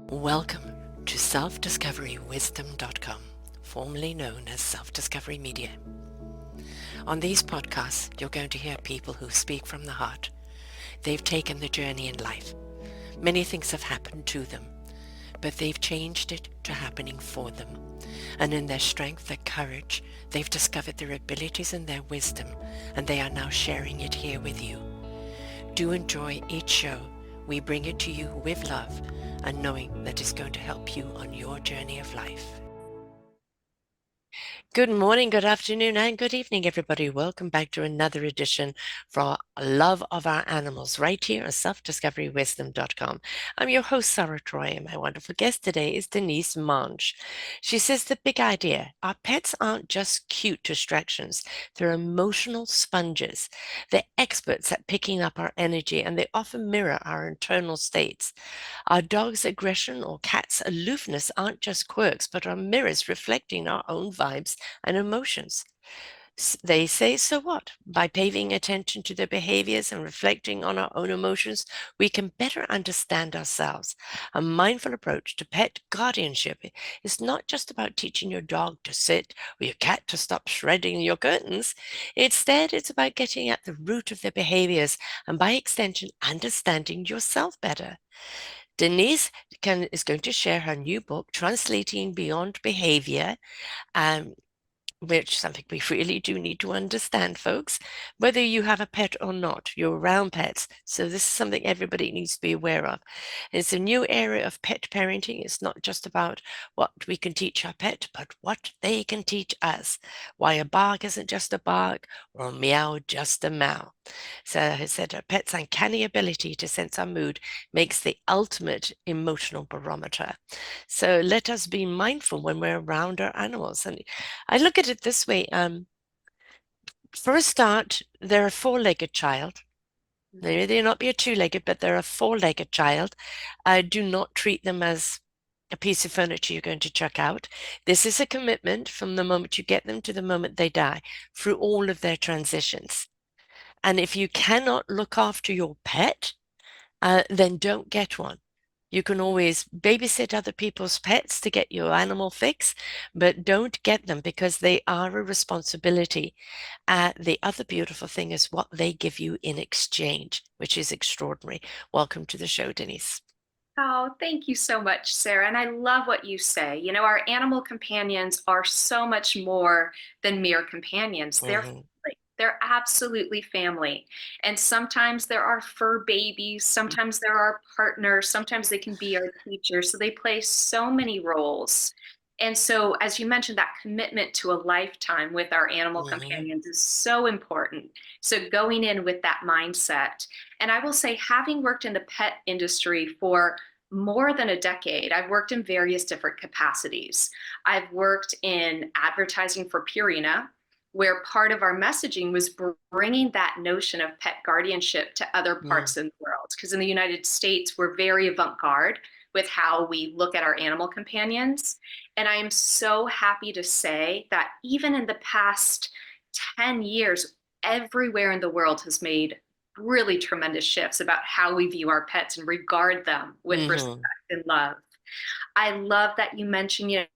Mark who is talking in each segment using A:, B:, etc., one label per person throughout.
A: Welcome to self-discoverywisdom.com, formerly known as Self-Discovery Media. On these podcasts, you're going to hear people who speak from the heart. They've taken the journey in life. Many things have happened to them, but they've changed it to happening for them. And in their strength, their courage, they've discovered their abilities and their wisdom, and they are now sharing it here with you. Do enjoy each show. We bring it to you with love and knowing that it's going to help you on your journey of life. Good morning, good afternoon, and good evening, everybody. Welcome back to another edition for Love of Our Animals right here on selfdiscoverywisdom.com. I'm your host, Sarah Troy, and my wonderful guest today is Denise Mange. She says the big idea, our pets aren't just cute distractions. They're emotional sponges. They're experts at picking up our energy, and they often mirror our internal states. Our dog's aggression or cat's aloofness aren't just quirks, but are mirrors reflecting our own vibes and emotions. They say, so what? By paying attention to their behaviors and reflecting on our own emotions, we can better understand ourselves. A mindful approach to pet guardianship is not just about teaching your dog to sit or your cat to stop shredding your curtains. Instead, it's about getting at the root of their behaviors and by extension, understanding yourself better. Denise is going to share her new book, Translating Beyond Behavior, um, which something we really do need to understand, folks. Whether you have a pet or not, you're around pets. So this is something everybody needs to be aware of. It's a new area of pet parenting. It's not just about what we can teach our pet, but what they can teach us. Why a bark isn't just a bark or a meow just a meow. So I said a pet's uncanny ability to sense our mood makes the ultimate emotional barometer. So let us be mindful when we're around our animals. And I look at it this way. For a start, they're a four-legged child. They may not be a two-legged, but they're a four-legged child. Do not treat them as a piece of furniture you're going to chuck out. This is a commitment from the moment you get them to the moment they die through all of their transitions. And if you cannot look after your pet, then don't get one. You can always babysit other people's pets to get your animal fix, but don't get them because they are a responsibility. The other beautiful thing is what they give you in exchange, which is extraordinary. Welcome to the show, Denise.
B: Oh, thank you so much, Sarah. And I love what you say. You know, our animal companions are so much more than mere companions. They're
A: Hmm.
B: family. They're absolutely family. And sometimes there are fur babies, sometimes there are partners, sometimes they can be our teachers. So they play so many roles. And so, as you mentioned, that commitment to a lifetime with our animal
A: Hmm.
B: companions is so important. So, going in with that mindset. And I will say, having worked in the pet industry for more than a decade, I've worked in various different capacities. I've worked in advertising for Purina, where part of our messaging was bringing that notion of pet guardianship to other
A: Mm.
B: parts of the world. Because in the United States, we're very avant garde with how we look at our animal companions. And I am so happy to say that even in the past 10 years, everywhere in the world has made really tremendous shifts about how we view our pets and regard them with respect
A: Hmm.
B: and love. I love that you mentioned,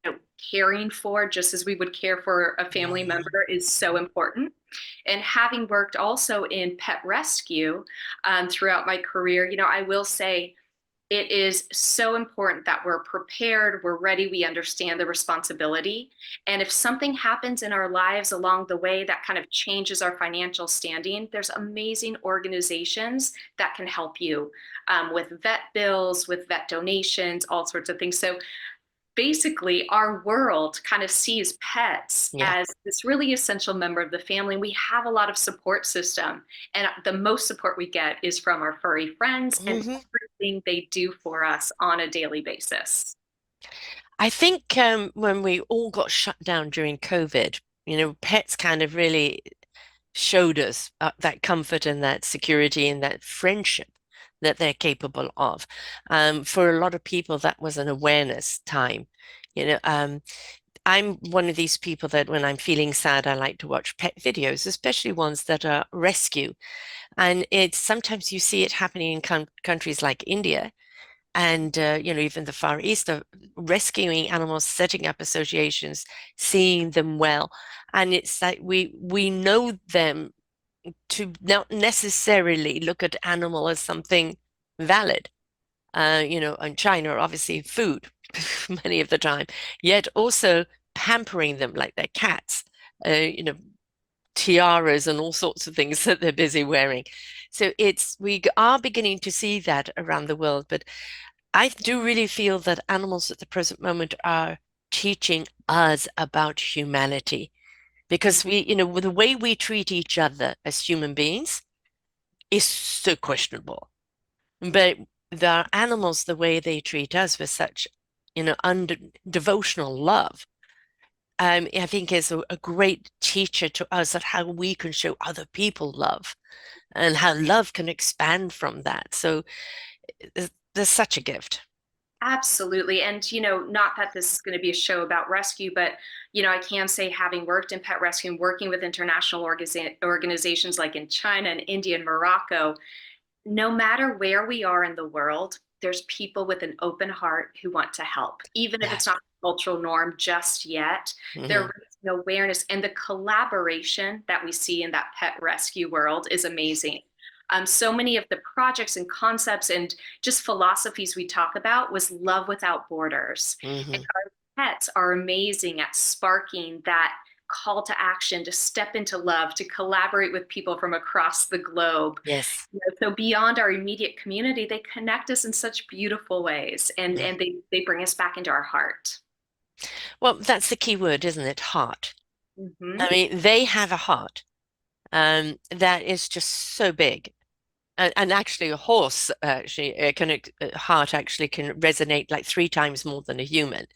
B: caring for just as we would care for a family
A: Hmm.
B: member is so important. And having worked also in pet rescue throughout my career, I will say it is so important that we're prepared, we're ready, we understand the responsibility. And if something happens in our lives along the way that kind of changes our financial standing, there's amazing organizations that can help you with vet bills, with vet donations, all sorts of things. So basically our world kind of sees pets
A: Yeah.
B: as this really essential member of the family. We have a lot of support system, and the most support we get is from our furry friends and
A: Hmm.
B: everything they do for us on a daily basis.
A: I think when we all got shut down during COVID, pets kind of really showed us that comfort and that security and that friendship that they're capable of. For a lot of people, that was an awareness time. You know, um, I'm one of these people that when I'm feeling sad, I like to watch pet videos, especially ones that are rescue. And it's sometimes you see it happening in countries like India, and even the Far East of rescuing animals, setting up associations, seeing them well. And it's like we know them to not necessarily look at animal as something valid. In China, obviously food many of the time, yet also pampering them like they're cats, tiaras and all sorts of things that they're busy wearing. So we are beginning to see that around the world, but I do really feel that animals at the present moment are teaching us about humanity because with the way we treat each other as human beings is so questionable. But the animals, the way they treat us with such, under devotional love, I think is a great teacher to us of how we can show other people love and how love can expand from that. So there's such a gift.
B: Absolutely. And, not that this is going to be a show about rescue, but, I can say having worked in pet rescue and working with international organizations like in China and India and Morocco, no matter where we are in the world, there's people with an open heart who want to help, even if it's
A: Yes.
B: not the cultural norm just yet. They're
A: Hmm.
B: raising awareness, and the collaboration that we see in that pet rescue world is amazing. So many of the projects and concepts and just philosophies we talk about was love without borders. And
A: Hmm.
B: our pets are amazing at sparking that call to action, to step into love, to collaborate with people from across the globe.
A: Yes.
B: So beyond our immediate community, they connect us in such beautiful ways, and
A: Mm.
B: they bring us back into our heart.
A: Well, that's the key word, isn't it? Heart. I
B: Hmm.
A: mean, they have a heart that is just so big. And actually, a horse heart actually can resonate like three times more than a human,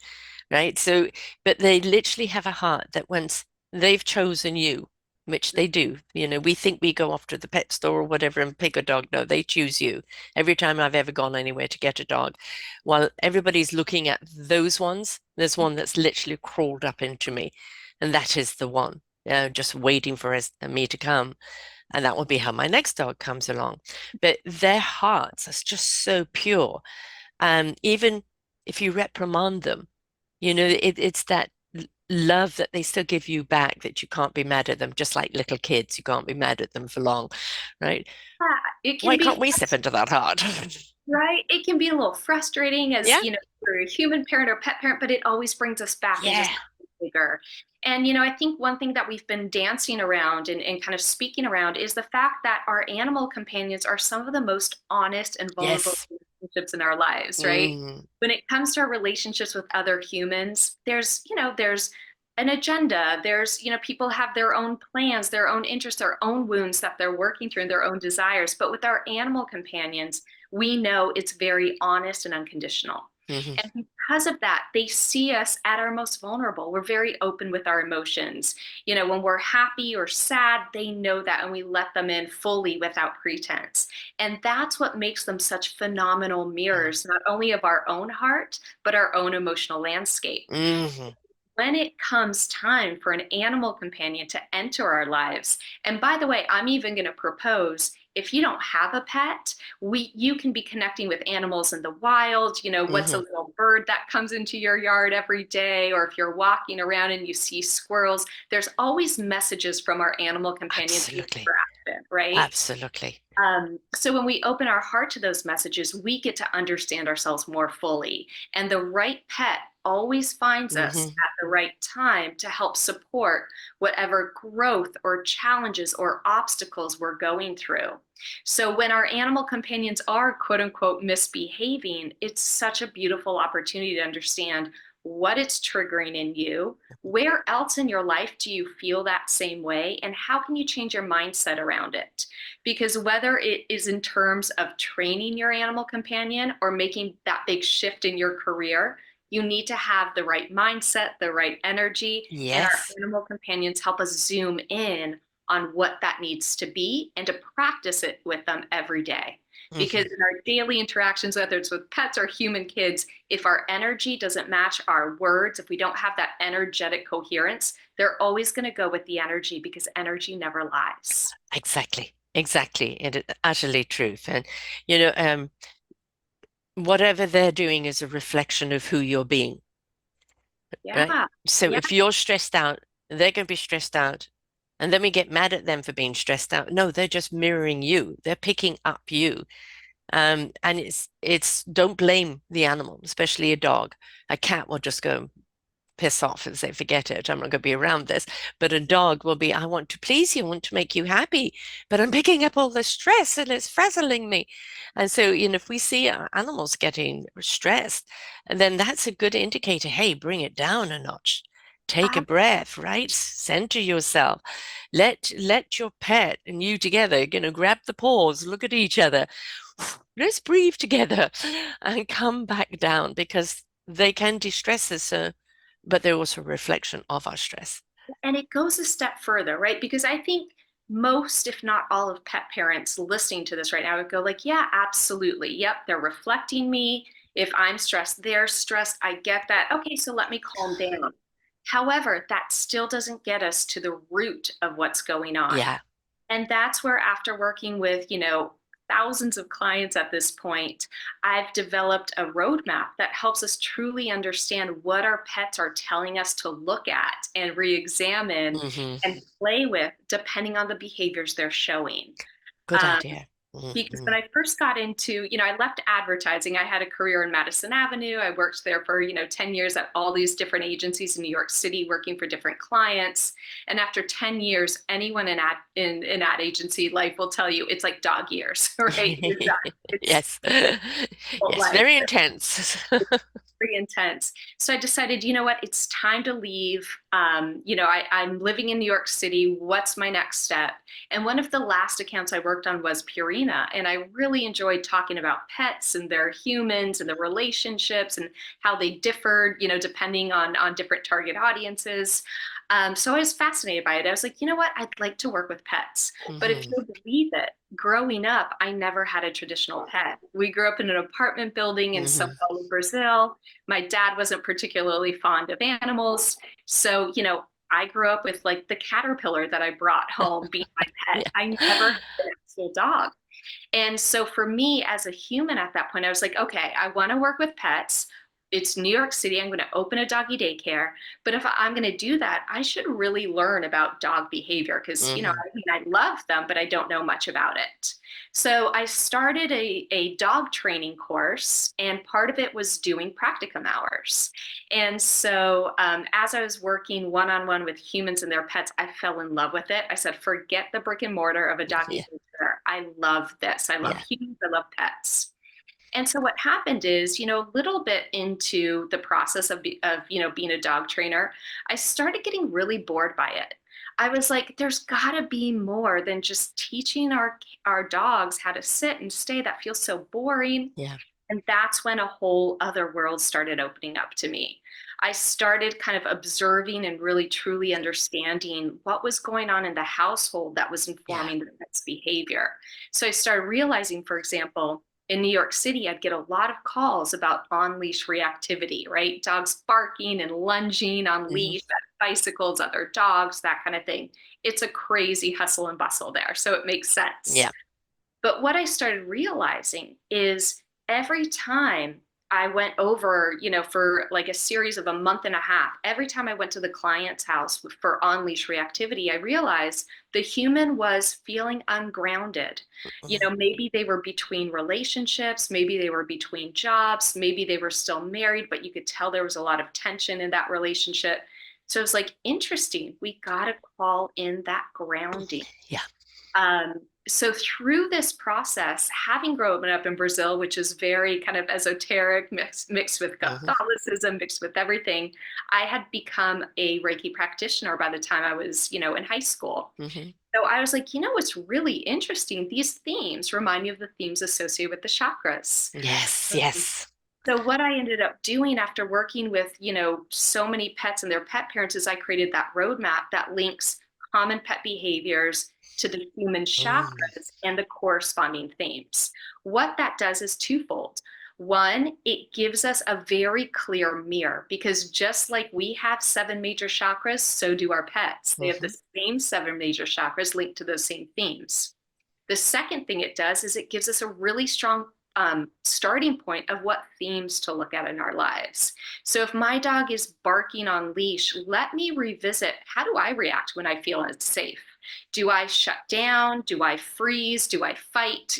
A: right? So, but they literally have a heart that once they've chosen you, which they do, we think we go off to the pet store or whatever and pick a dog. No, they choose you. Every time I've ever gone anywhere to get a dog, while everybody's looking at those ones, there's one that's literally crawled up into me, and that is the one, just waiting for me to come. And that will be how my next dog comes along. But their hearts are just so pure. Even if you reprimand them, it's that love that they still give you back that you can't be mad at them, just like little kids. You can't be mad at them for long, right?
B: Yeah, it
A: Why
B: can
A: can't
B: be
A: we step into that heart?
B: right. It can be a little frustrating as,
A: Yeah,
B: you're a human parent or pet parent, but it always brings us back and
A: yeah,
B: just bigger. And, I think one thing that we've been dancing around and kind of speaking around is the fact that our animal companions are some of the most honest and vulnerable
A: yes.
B: relationships in our lives, right?
A: Mm,
B: When it comes to our relationships with other humans, there's an agenda. There's, people have their own plans, their own interests, their own wounds that they're working through and their own desires. But with our animal companions, we know it's very honest and unconditional.
A: hmm.
B: And because of that, they see us at our most vulnerable. We're very open with our emotions. When we're happy or sad, they know that and we let them in fully without pretense. And that's what makes them such phenomenal mirrors, not only of our own heart, but our own emotional landscape.
A: Hmm.
B: When it comes time for an animal companion to enter our lives, and by the way, I'm even going to propose if you don't have a pet, you can be connecting with animals in the wild. What's a
A: Hmm.
B: little bird that comes into your yard every day, or if you're walking around and you see squirrels, there's always messages from our animal companions we
A: Absolutely.
B: interact with, right?
A: Absolutely.
B: So when we open our heart to those messages, we get to understand ourselves more fully. And the right pet always finds us
A: Hmm.
B: at the right time to help support whatever growth or challenges or obstacles we're going through. So when our animal companions are quote unquote misbehaving, it's such a beautiful opportunity to understand what it's triggering in you. Where else in your life do you feel that same way? And how can you change your mindset around it? Because whether it is in terms of training your animal companion or making that big shift in your career, you need to have the right mindset, the right energy, and our
A: Yes.
B: animal companions help us zoom in on what that needs to be and to practice it with them every day. Because
A: Hmm.
B: in our daily interactions, whether it's with pets or human kids, if our energy doesn't match our words, if we don't have that energetic coherence, they're always going to go with the energy because energy never lies.
A: Exactly. Exactly. It is utterly truth. And, you know, whatever they're doing is a reflection of who you're being, right?
B: Yeah.
A: So
B: Yeah.
A: if you're stressed out, they're going to be stressed out. And then we get mad at them for being stressed out. No, they're just mirroring you. They're picking up you. And it's don't blame the animal, especially a dog. A cat will just go piss off and say, forget it, I'm not going to be around this. But a dog will be, I want to please you, I want to make you happy, but I'm picking up all the stress and it's frazzling me. And so, if we see our animals getting stressed, and then that's a good indicator. Hey, bring it down a notch. Take a breath, right? Center yourself. Let your pet and you together, grab the paws, look at each other. Let's breathe together and come back down because they can distress us, but they're also a reflection of our stress.
B: And it goes a step further, right? Because I think most, if not all, of pet parents listening to this right now would go like, yeah, absolutely. Yep, they're reflecting me. If I'm stressed, they're stressed. I get that. Okay, so let me calm down. However, that still doesn't get us to the root of what's going on.
A: Yeah,
B: And that's where, after working with, thousands of clients at this point, I've developed a roadmap that helps us truly understand what our pets are telling us to look at and re-examine and
A: hmm,
B: play with, depending on the behaviors they're showing.
A: good
B: Um,
A: idea.
B: because
A: Hmm.
B: when I first got into, I left advertising. I had a career in Madison Avenue. I worked there for, 10 years at all these different agencies in New York City, working for different clients. And after 10 years, anyone in ad agency life will tell you it's like dog years, right? It's
A: Yes, yes,
B: life
A: very intense.
B: pretty intense. So I decided, you know what, it's time to leave. I'm living in New York City. What's my next step? And one of the last accounts I worked on was Purina. And I really enjoyed talking about pets and their humans and the relationships and how they differed, depending on different target audiences. So I was fascinated by it. I was like, you know what? I'd like to work with pets. But if
A: Hmm.
B: you'll believe it, growing up, I never had a traditional pet. We grew up in an apartment building in Sao
A: Hmm.
B: Paulo, Brazil. My dad wasn't particularly fond of animals. So, I grew up with like the caterpillar that I brought home being my pet.
A: Yeah,
B: I never had an actual dog. And so for me as a human at that point, I was like, okay, I want to work with pets. It's New York City. I'm going to open a doggy daycare. But if I'm going to do that, I should really learn about dog behavior because,
A: hmm,
B: I love them, but I don't know much about it. So I started a dog training course, and part of it was doing practicum hours. And so, as I was working one on one with humans and their pets, I fell in love with it. I said, forget the brick and mortar of a doggy
A: yeah,
B: daycare. I love this. I love
A: yeah,
B: humans. I love pets. And so what happened is, a little bit into the process of being a dog trainer, I started getting really bored by it. I was like, there's got to be more than just teaching our dogs how to sit and stay. That feels so boring.
A: yeah,
B: And that's when a whole other world started opening up to me. I started kind of observing and really truly understanding what was going on in the household that was
A: yeah.
B: informing the pet's behavior. So I started realizing, for example, in New York City, I'd get a lot of calls about on leash reactivity, right? Dogs barking and lunging on
A: Hmm.
B: leash at bicycles, other dogs, that kind of thing. It's a crazy hustle and bustle there. So it makes sense.
A: Yeah.
B: But what I started realizing is every time I went over, for like a series of a month and a half, every time I went to the client's house for on leash reactivity, I realized the human was feeling ungrounded.
A: Hmm.
B: Maybe they were between relationships, maybe they were between jobs, maybe they were still married, but you could tell there was a lot of tension in that relationship. So it was like, interesting, we got to call in that grounding.
A: Yeah.
B: um, so through this process, having grown up in Brazil, which is very kind of esoteric, mixed with
A: Hmm.
B: Catholicism, mixed with everything, I had become a Reiki practitioner by the time I was, in high school.
A: Hmm.
B: So I was like, what's really interesting? These themes remind me of the themes associated with the chakras.
A: Yes, yes.
B: So what I ended up doing after working with, so many pets and their pet parents is I created that roadmap that links common pet behaviors to the human
A: Mm.
B: chakras and the corresponding themes. What that does is twofold. One, it gives us a very clear mirror because just like we have seven major chakras, so do our pets. They have
A: Hmm.
B: the same seven major chakras linked to those same themes. The second thing it does is it gives us a really strong starting point of what themes to look at in our lives. So if my dog is barking on leash, let me revisit, how do I react when I feel unsafe? Do I shut down? Do I freeze? Do I fight?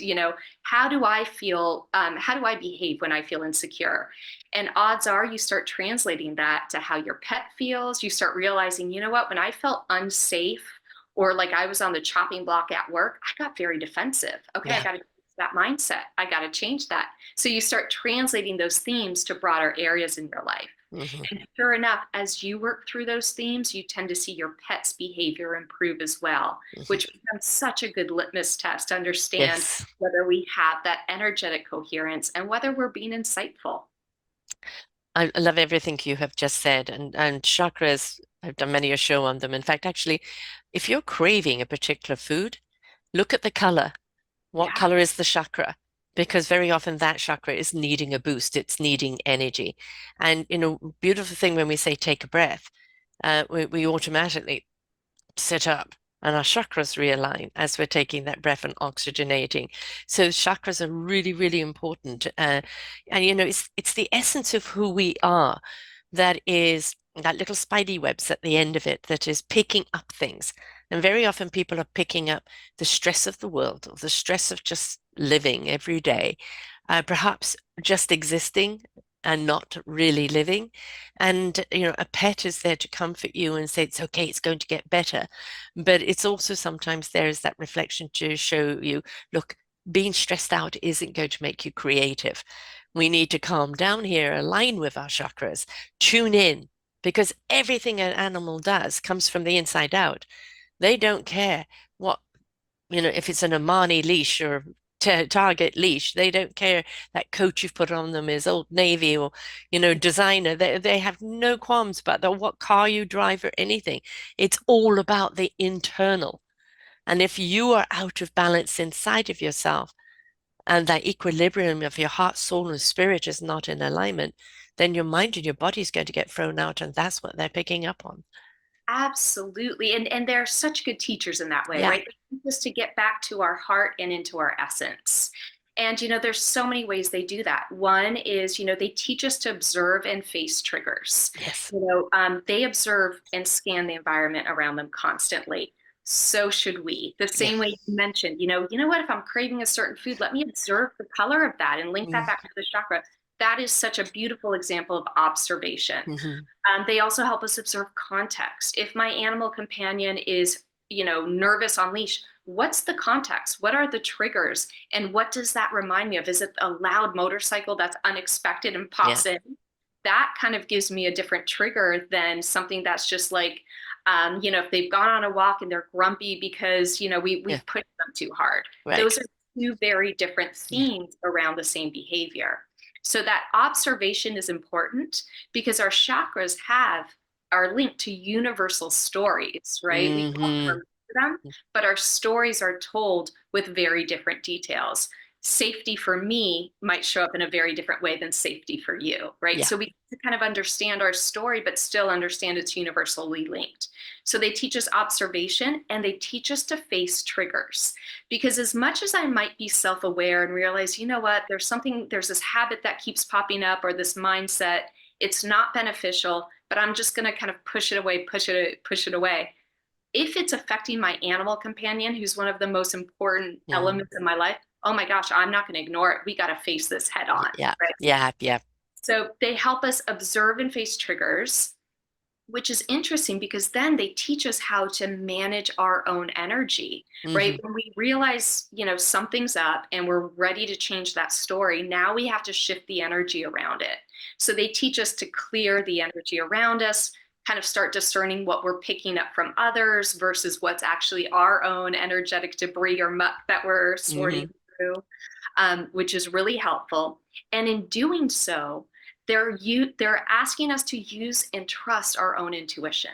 B: How do I feel? How do I behave when I feel insecure? And odds are you start translating that to how your pet feels. You start realizing, you know what, when I felt unsafe, or like I was on the chopping block at work, I got very defensive. Okay, I
A: Yeah.
B: got to that mindset. I got to change that. So you start translating those themes to broader areas in your life.
A: Hmm.
B: And sure enough, as you work through those themes, you tend to see your pet's behavior improve as well,
A: Hmm.
B: which becomes such a good litmus test to understand
A: Yes.
B: whether we have that energetic coherence and whether we're being insightful.
A: I love everything you have just said. And chakras, I've done many a show on them. In fact, actually, if you're craving a particular food, look at the color. What
B: Yeah,
A: color is the chakra? Because very often that chakra is needing a boost, it's needing energy. And, beautiful thing when we say take a breath, we automatically sit up and our chakras realign as we're taking that breath and oxygenating. So chakras are really, really important. And it's the essence of who we are that is that little spidey webs at the end of it that is picking up things. And very often people are picking up the stress of the world or the stress of just living every day, perhaps just existing and not really living. And, a pet is there to comfort you and say, it's okay, it's going to get better. But it's also sometimes there is that reflection to show you, look, being stressed out isn't going to make you creative. We need to calm down here, align with our chakras, tune in, because everything an animal does comes from the inside out. They don't care what, if it's an Armani leash or Target leash, they don't care that coat you've put on them is Old Navy or, designer. They have no qualms about what car you drive or anything. It's all about the internal. And if you are out of balance inside of yourself and that equilibrium of your heart, soul, and spirit is not in alignment, then your mind and your body is going to get thrown out. And that's what they're picking up on.
B: absolutely. And they're such good teachers in that way,
A: Yeah.
B: right? They teach us to get back to our heart and into our essence. And there's so many ways they do that. One is, they teach us to observe and face triggers.
A: Yes.
B: They observe and scan the environment around them constantly. So should we. The
A: Yeah.
B: same way you mentioned, what, if I'm craving a certain food, let me observe the color of that and link that back to the chakra. That is such a beautiful example of observation.
A: Mm-hmm.
B: They also help us observe context. If my animal companion is, nervous on leash, what's the context? What are the triggers? And what does that remind me of? Is it a loud motorcycle that's unexpected and
A: Yeah.
B: pops in? That kind of gives me a different trigger than something that's just like, if they've gone on a walk and they're grumpy because,
A: Yeah.
B: we've pushed them too hard.
A: Right.
B: Those are two very different
A: Yeah.
B: themes around the same behavior. So that observation is important because our chakras are linked to universal stories, right? We can't
A: Mm-hmm.
B: remember them, but our stories are told with very different details. Safety for me might show up in a very different way than safety for you, right?
A: Yeah.
B: So we need to kind of understand our story, but still understand it's universally linked. So they teach us observation and they teach us to face triggers. Because as much as I might be self-aware and realize, you know what, there's this habit that keeps popping up or this mindset, it's not beneficial, but I'm just going to kind of push it away, push it away. If it's affecting my animal companion, who's one of the most important
A: Mm.
B: elements in my life, oh my gosh, I'm not going to ignore it. We got to face this head on,
A: Yeah.
B: right?
A: Yeah. Yeah.
B: So they help us observe and face triggers, which is interesting because then they teach us how to manage our own energy, right?
A: Mm-hmm.
B: When we realize, something's up and we're ready to change that story, now we have to shift the energy around it. So they teach us to clear the energy around us, kind of start discerning what we're picking up from others versus what's actually our own energetic debris or muck that we're sorting
A: Mm-hmm.
B: through, which is really helpful. And in doing so, they're asking us to use and trust our own intuition.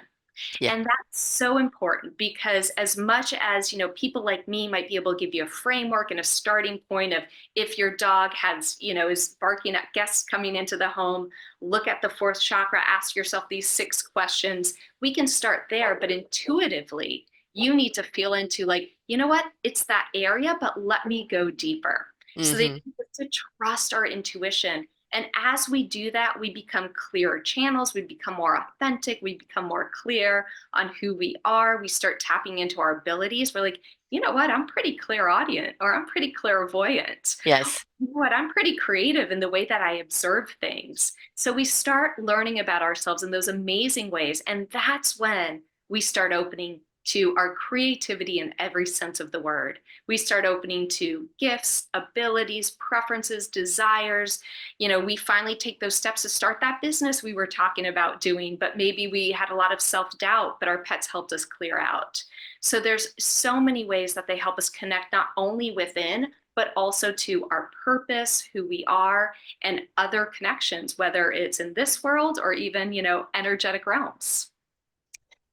A: Yeah.
B: And that's so important because as much as, people like me might be able to give you a framework and a starting point of if your dog is barking at guests coming into the home, look at the fourth chakra, ask yourself these 6 questions. We can start there, but intuitively, you need to feel into like, you know what? It's that area, but let me go deeper. So they
A: Hmm.
B: teach us to trust our intuition. And as we do that, we become clearer channels, we become more authentic, we become more clear on who we are. We start tapping into our abilities. We're like, you know what, I'm pretty clairaudient, or I'm pretty clairvoyant.
A: Yes.
B: You know what, I'm pretty creative in the way that I observe things. So we start learning about ourselves in those amazing ways. And that's when we start opening to our creativity in every sense of the word. We start opening to gifts, abilities, preferences, desires. We finally take those steps to start that business we were talking about doing, but maybe we had a lot of self-doubt that our pets helped us clear out. So there's so many ways that they help us connect not only within, but also to our purpose, who we are, and other connections, whether it's in this world or even, energetic realms.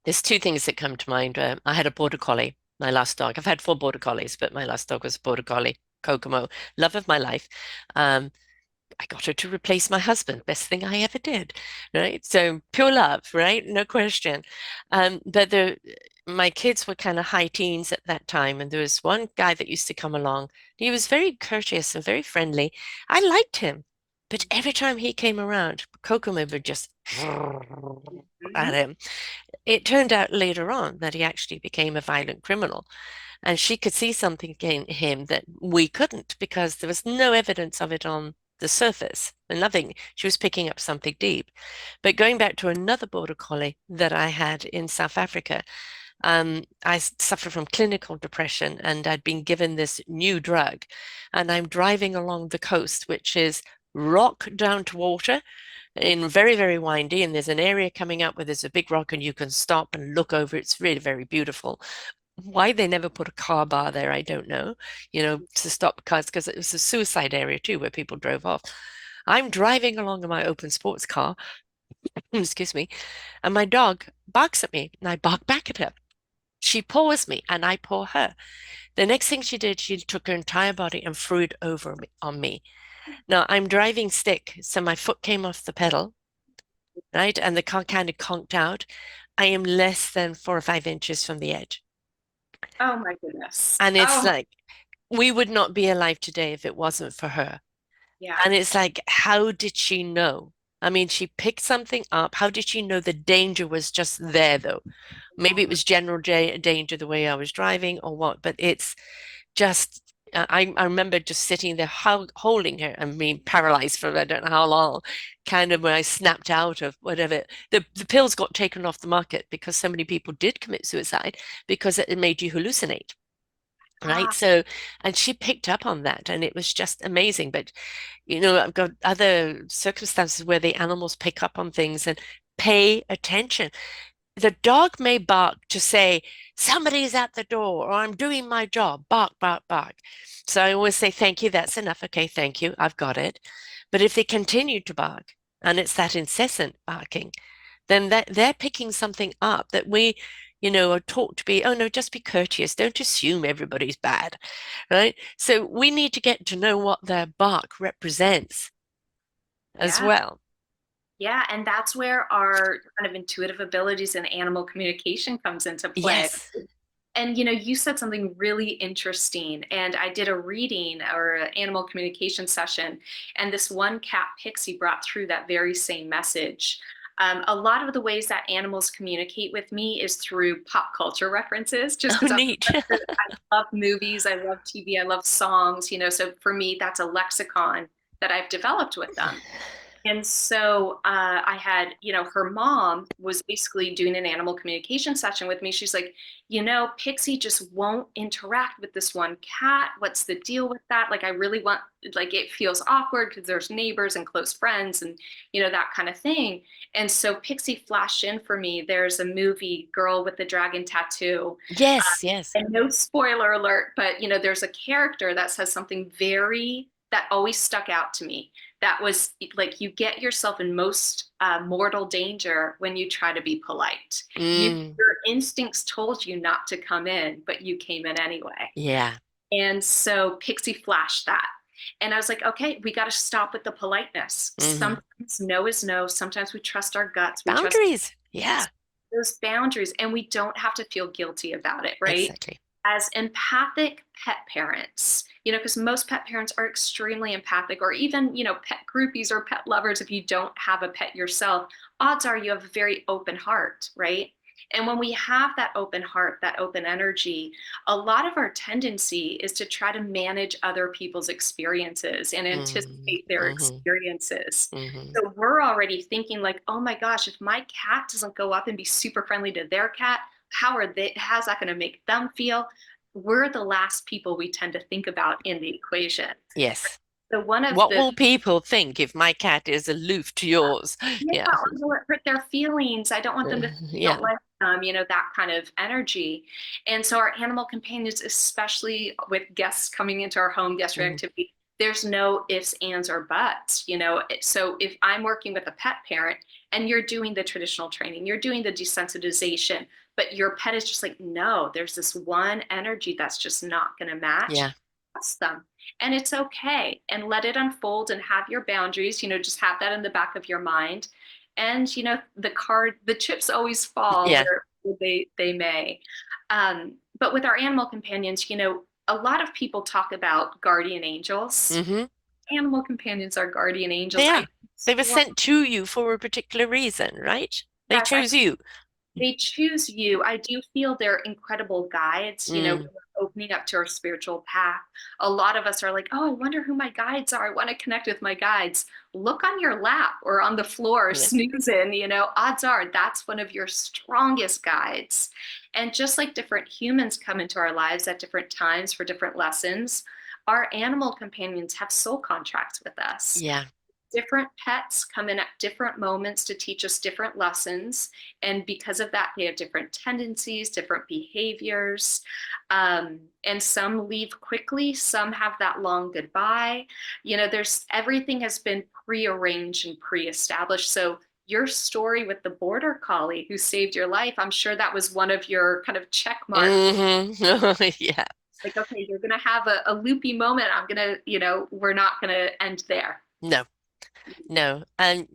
A: There's two things that come to mind. I had a border collie, my last dog. I've had four border collies, but my last dog was a border collie, Kokomo, love of my life. Um, I got her to replace my husband. Best thing I ever did, right? So pure love, right? No question. But my kids were kind of high teens at that time, and there was one guy that used to come along. He was very courteous and very friendly. I liked him, but every time he came around, Kokomo would just at
B: Mhm.
A: him. It turned out later on that he actually became a violent criminal. And she could see something in him that we couldn't because there was no evidence of it on the surface. And nothing. She was picking up something deep. But going back to another border collie that I had in South Africa, I suffered from clinical depression and I'd been given this new drug. And I'm driving along the coast, which is rock down to water in very, very windy. And there's an area coming up where there's a big rock and you can stop and look over. It's really very beautiful. Why they never put a car bar there, I don't know, to stop cars, because it was a suicide area too, where people drove off. I'm driving along in my open sports car, excuse me, and my dog barks at me, and I bark back at her. She paws me, and I paw her. The next thing she did, she took her entire body and threw it over me, on me. Now I'm driving stick, so my foot came off the pedal, right, and the car kind of conked out. I am less than 4 or 5 inches from the edge.
B: Oh my goodness.
A: And it's
B: Oh,
A: like, we would not be alive today if it wasn't for her.
B: yeah.
A: And it's like, how did she know? I mean, she picked something up. How did she know the danger was just there, though? Maybe it was general danger the way I was driving or what, but it's just, I remember just sitting there holding her and being paralyzed for I don't know how long, kind of when I snapped out of whatever. The pills got taken off the market because so many people did commit suicide because it made you hallucinate. Right.
B: Ah,
A: So, and she picked up on that and it was just amazing. But, I've got other circumstances where the animals pick up on things and pay attention. The dog may bark to say, somebody's at the door or I'm doing my job. Bark, bark, bark. So I always say, thank you. That's enough. Okay. Thank you. I've got it. But if they continue to bark and it's that incessant barking, then that they're picking something up that we, are taught to be, oh no, just be courteous. Don't assume everybody's bad, right? So we need to get to know what their bark represents as
B: yeah.
A: well.
B: Yeah, and that's where our kind of intuitive abilities and animal communication comes into play.
A: Yes.
B: And you said something really interesting, and I did a reading or an animal communication session, and this one cat Pixie brought through that very same message. A lot of the ways that animals communicate with me is through pop culture references, just
A: Oh,
B: because
A: neat.
B: I love movies, I love TV, I love songs, so for me, that's a lexicon that I've developed with them. And so I had, her mom was basically doing an animal communication session with me. She's like, Pixie just won't interact with this one cat. What's the deal with that? Like, I really want, like, it feels awkward because there's neighbors and close friends and, that kind of thing. And so Pixie flashed in for me. There's a movie, Girl with the Dragon Tattoo.
A: Yes, yes.
B: And no spoiler alert, but, there's a character that says something that always stuck out to me. That was like, you get yourself in most mortal danger when you try to be polite.
A: Mm,
B: Your instincts told you not to come in, but you came in anyway.
A: yeah.
B: And so Pixie flashed that. And I was like, okay, we got to stop with the politeness.
A: Hmm.
B: Sometimes no is no. Sometimes we trust our guts. We trust
A: Boundaries. Yeah,
B: those boundaries, and we don't have to feel guilty about it, right?
A: exactly.
B: as empathic pet parents, because most pet parents are extremely empathic, or even, pet groupies or pet lovers, if you don't have a pet yourself, odds are you have a very open heart, right? And when we have that open heart, that open energy, a lot of our tendency is to try to manage other people's experiences and
A: Mm,
B: anticipate their
A: hmm.
B: experiences.
A: Hmm.
B: So we're already thinking like, oh my gosh, if my cat doesn't go up and be super friendly to their cat, how's that going to make them feel? We're the last people we tend to think about in the equation.
A: Yes.
B: So one of
A: What
B: the
A: will people think if my cat is aloof to yours?
B: Yeah,
A: Yeah.
B: or will it hurt their feelings? I don't want them to think I
A: Yeah.
B: don't like them, that kind of energy. And so our animal companions, especially with guests coming into our home, guest
A: Mm,
B: reactivity, there's no ifs, ands, or buts. So if I'm working with a pet parent and you're doing the traditional training, you're doing the desensitization, but your pet is just like, no, there's this one energy that's just not going to match.
A: yeah.
B: Trust them. And it's okay. And let it unfold and have your boundaries, just have that in the back of your mind. And the chips always fall
A: Yeah.
B: where they may. But with our animal companions, a lot of people talk about guardian angels.
A: Hmm.
B: Animal companions are guardian
A: They
B: angels.
A: are. They were sent to you for a particular reason, right? They
B: Yes, I
A: chose you.
B: they choose you. I do feel they're incredible guides,
A: Mm,
B: opening up to our spiritual path. A lot of us are like, oh, I wonder who my guides are. I want to connect with my guides. Look on your lap or on the floor,
A: yeah.
B: snoozing, odds are that's one of your strongest guides. And just like different humans come into our lives at different times for different lessons, our animal companions have soul contracts with us.
A: Yeah.
B: Different pets come in at different moments to teach us different lessons. And because of that, they have different tendencies, different behaviors. And some leave quickly, some have that long goodbye. There's everything has been prearranged and pre-established. So your story with the border collie who saved your life, I'm sure that was one of your kind of check mark.
A: Hmm. Yeah.
B: Like, okay, you're going to have a loopy moment. I'm going to, we're not going to end there.
A: No, no. And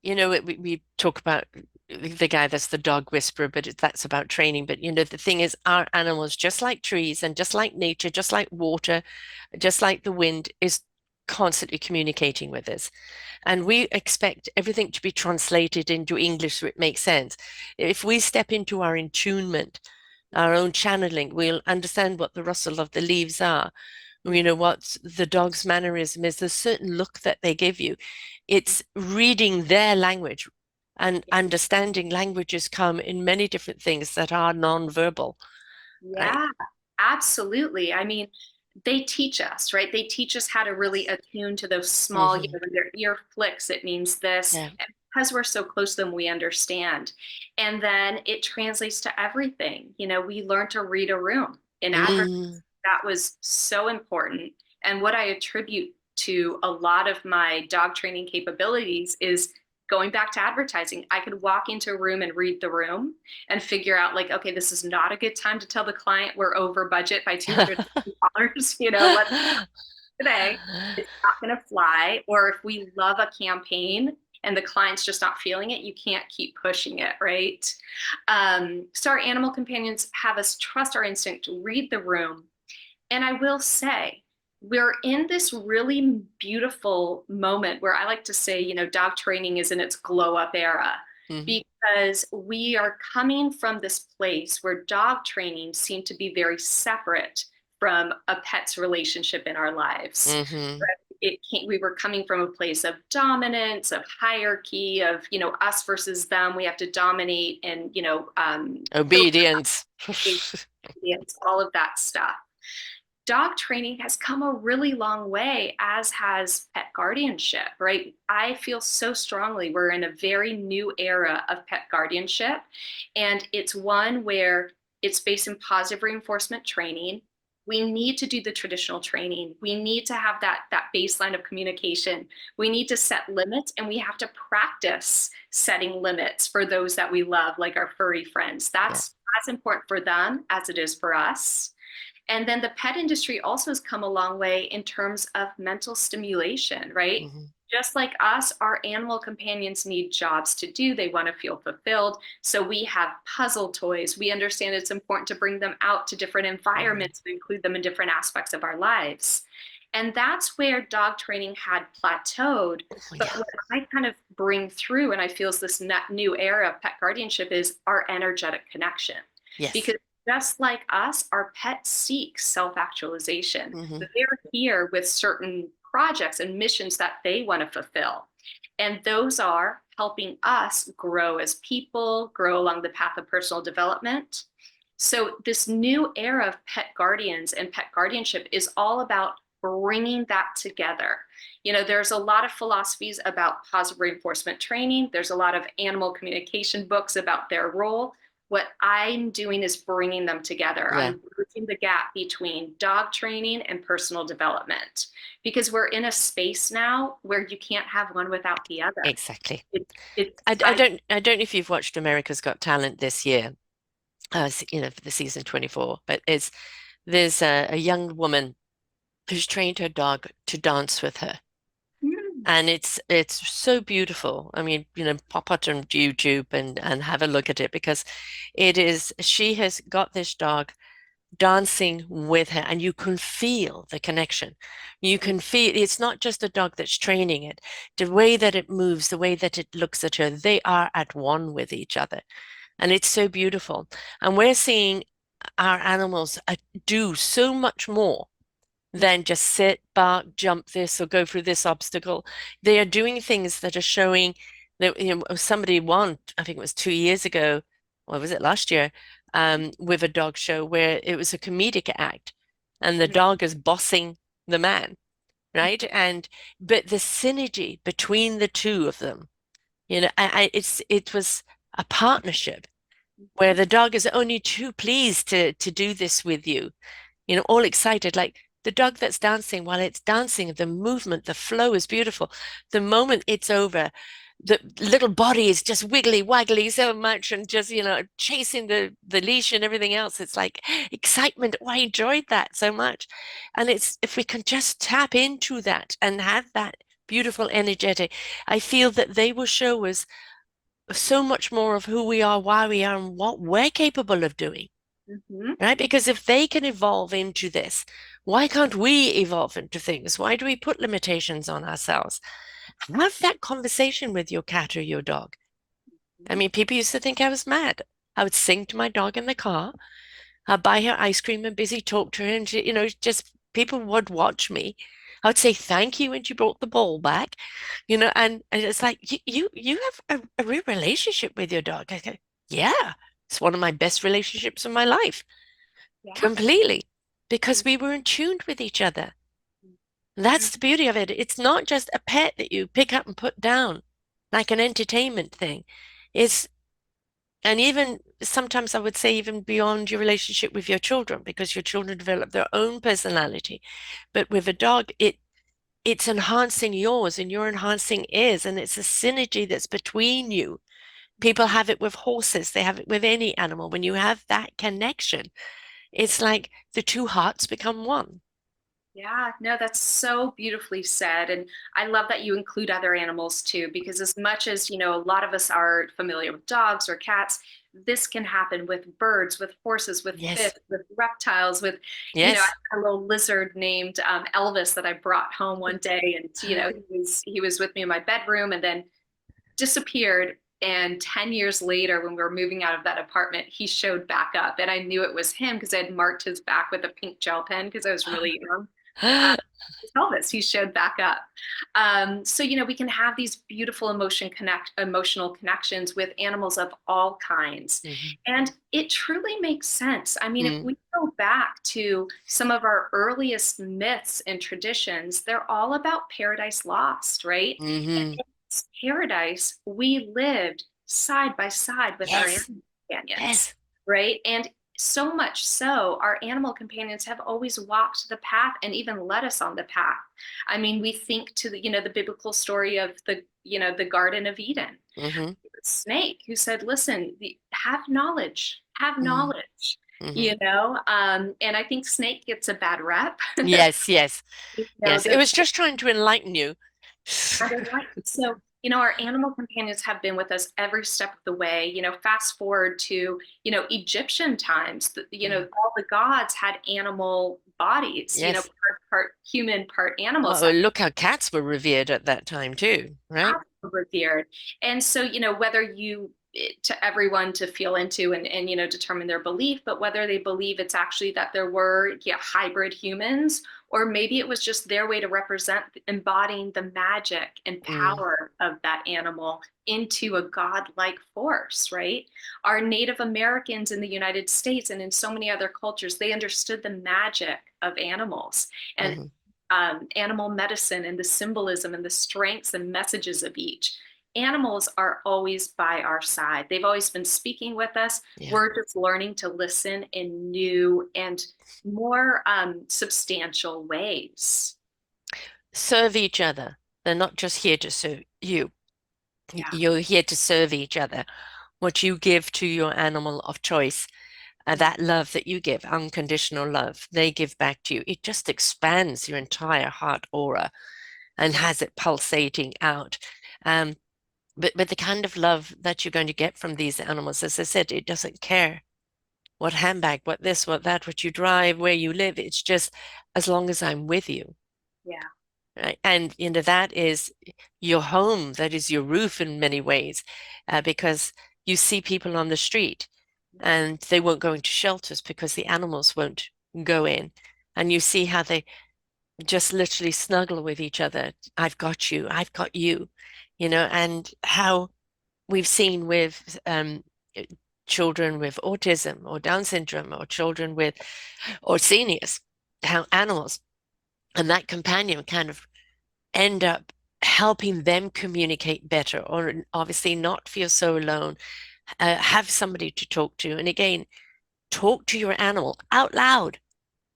A: we talk about the guy that's the dog whisperer, but that's about training. But the thing is, our animals, just like trees and just like nature, just like water, just like the wind, is constantly communicating with us. And we expect everything to be translated into English so it makes sense. If we step into our attunement, our own channeling, we'll understand what the rustle of the leaves are. What the dog's mannerism is, the certain look that they give you. It's reading their language, and understanding languages come in many different things that are non-verbal, right?
B: Yeah, absolutely. I mean, they teach us, right? They teach us how to really attune to those small,
A: Hmm.
B: when their ear flicks, it means this.
A: Yeah.
B: And because we're so close to them, we understand. And then it translates to everything. We learn to read a room in advertising.
A: Mm.
B: That was so important. And what I attribute to a lot of my dog training capabilities is going back to advertising. I could walk into a room and read the room and figure out like, okay, this is not a good time to tell the client we're over budget by $200. Let's today. It's not going to fly. Or if we love a campaign and the client's just not feeling it, you can't keep pushing it, right? So our animal companions have us trust our instinct, read the room. And I will say, we're in this really beautiful moment where I like to say, dog training is in its glow up era
A: Hmm.
B: because we are coming from this place where dog training seemed to be very separate from a pet's relationship in our lives.
A: Hmm.
B: We were coming from a place of dominance, of hierarchy, of us versus them. We have to dominate and filter
A: Obedience.
B: ingredients, all of that stuff. Dog training has come a really long way, as has pet guardianship, right? I feel so strongly we're in a very new era of pet guardianship. And it's one where it's based in positive reinforcement training. We need to do the traditional training. We need to have that baseline of communication. We need to set limits, and we have to practice setting limits for those that we love, like our furry friends.
A: Yeah.
B: That's as important for them as it is for us. And then the pet industry also has come a long way in terms of mental stimulation, right?
A: Hmm.
B: just like us, our animal companions need jobs to do. They want to feel fulfilled. So we have puzzle toys. We understand it's important to bring them out to different
A: Mhm.
B: environments and include them in different aspects of our lives. And that's where dog training had plateaued.
A: Oh,
B: But
A: yeah.
B: what I kind of bring through, and I feel is this new era of pet guardianship, is our energetic connection.
A: Yes.
B: Because just like us, our pets seek self actualization.
A: Hmm.
B: They're here with certain projects and missions that they want to fulfill. And those are helping us grow as people, grow along the path of personal development. So, this new era of pet guardians and pet guardianship is all about bringing that together. There's a lot of philosophies about positive reinforcement training, there's a lot of animal communication books about their role. What I'm doing is bringing them together.
A: Yeah,
B: I'm bridging the gap between dog training and personal development because we're in a space now where you can't have one without the other.
A: exactly.
B: It, it's
A: I
B: I
A: don't know if you've watched America's Got Talent this year, for the season 24, but there's a young woman who's trained her dog to dance with her.
B: mm,
A: And it's so beautiful. I mean, pop it on YouTube and have a look at it because she has got this dog dancing with her, and you can feel the connection. You can feel it's not just a dog that's training it. The way that it moves, the way that it looks at her, they are at one with each other. And it's so beautiful. And we're seeing our animals do so much more than just sit, bark, jump this, or go through this obstacle. They are doing things that are showing that, somebody won, I think it was 2 years ago, or was it last year, with a dog show where it was a comedic act and the dog is bossing the man, right? But the synergy between the two of them, it was a partnership where the dog is only too pleased to do this with you, all excited, like the dog that's dancing. While it's dancing, the movement, the flow is beautiful. The moment it's over, the little body is just wiggly waggly so much and just, chasing the leash and everything else. It's like excitement. Oh, I enjoyed that so much. And it's if we can just tap into that and have that beautiful energetic, I feel that they will show us so much more of who we are, why we are, and what we're capable of doing.
B: mhm,
A: Right? Because if they can evolve into this, why can't we evolve into things? Why do we put limitations on ourselves? Have that conversation with your cat or your dog. I
B: mhm.
A: mean, people used to think I was mad. I would sing to my dog in the car. I'd buy her ice cream and busy talk to her, and just people would watch me. I would say thank you when she brought the ball back, and it's like you have a real relationship with your dog. I go, yeah, it's one of my best relationships in my life.
B: Yeah.
A: Completely, because we were in tune with each other.
B: Mhm.
A: That's the beauty of it. It's not just a pet that you pick up and put down, like an entertainment thing. It's, and even sometimes I would say even beyond your relationship with your children, because your children develop their own personality. But with a dog, it's enhancing yours and you're enhancing his, and it's a synergy that's between you. People have it with horses, they have it with any animal. When you have that connection, it's like the two hearts become one.
B: Yeah, no, that's so beautifully said. And I love that you include other animals too, because as much as, a lot of us are familiar with dogs or cats, this can happen with birds, with horses, with fish,
A: Yes.
B: with reptiles, with, I
A: Yes.
B: had a little lizard named Elvis that I brought home one day. And, he was with me in my bedroom and then disappeared. And 10 years later, when we were moving out of that apartment, he showed back up. And I knew it was him because I had marked his back with a pink gel pen because I was really young. uh, Elvis, he showed back up. So we can have these beautiful emotional connections with animals of all kinds,
A: Mhm.
B: and it truly makes sense. I mean, if
A: Mm.
B: we go back to some of our earliest myths and traditions, they're all about paradise lost, right? And
A: Mhm.
B: in this paradise, we lived side by side with our
A: Yes.
B: animal companions,
A: Yes.
B: right? And so much so, our animal companions have always walked the path and even led us on the path. I mean, we think to the biblical story of the Garden of Eden,
A: Mhm.
B: the snake who said, "Listen, have
A: Mhm.
B: knowledge."
A: Mhm.
B: And I think snake gets a bad rep.
A: Yes, yes, yes. It
B: The
A: was just trying to enlighten you
B: Are they right? So, you know, our animal companions have been with us every step of the way. You know, fast forward to, you know, Egyptian times, you know,
A: Mm.
B: all the gods had animal bodies, you know,
A: Yes.
B: part human, part animal.
A: Well,
B: So
A: well, look how cats were revered at that time too, right?
B: revered. And so, you know, whether you to everyone to feel into and you know determine their belief, but whether they believe it's actually that there were hybrid humans, or maybe it was just their way to represent embodying the magic and
A: Mm,
B: power of that animal into a godlike force, right? Our Native Americans in the United States and in so many other cultures, they understood the magic of animals and
A: hmm.
B: animal medicine and the symbolism and the strengths and messages of each. Animals are always by our side. They've always been speaking with us.
A: Yeah.
B: We're just learning to listen in new and more substantial ways.
A: Serve each other. They're not just here to serve you.
B: Yeah.
A: You're here to serve each other. What you give to your animal of choice, that love that you give, unconditional love, they give back to you. It just expands your entire heart aura and has it pulsating out. Um, but the kind of love that you're going to get from these animals, as I said, it doesn't care what handbag, what this, what that, what you drive, where you live. It's just as long as I'm with you.
B: Yeah.
A: Right? And that is your home, that is your roof in many ways, because you see people on the street and they won't go into shelters because the animals won't go in. And you see how they just literally snuggle with each other. I've got you, I've got you, and how we've seen with children with autism or Down syndrome or children with, or seniors, how animals and that companion kind of end up helping them communicate better or obviously not feel so alone, have somebody to talk to. And again, talk to your animal out loud.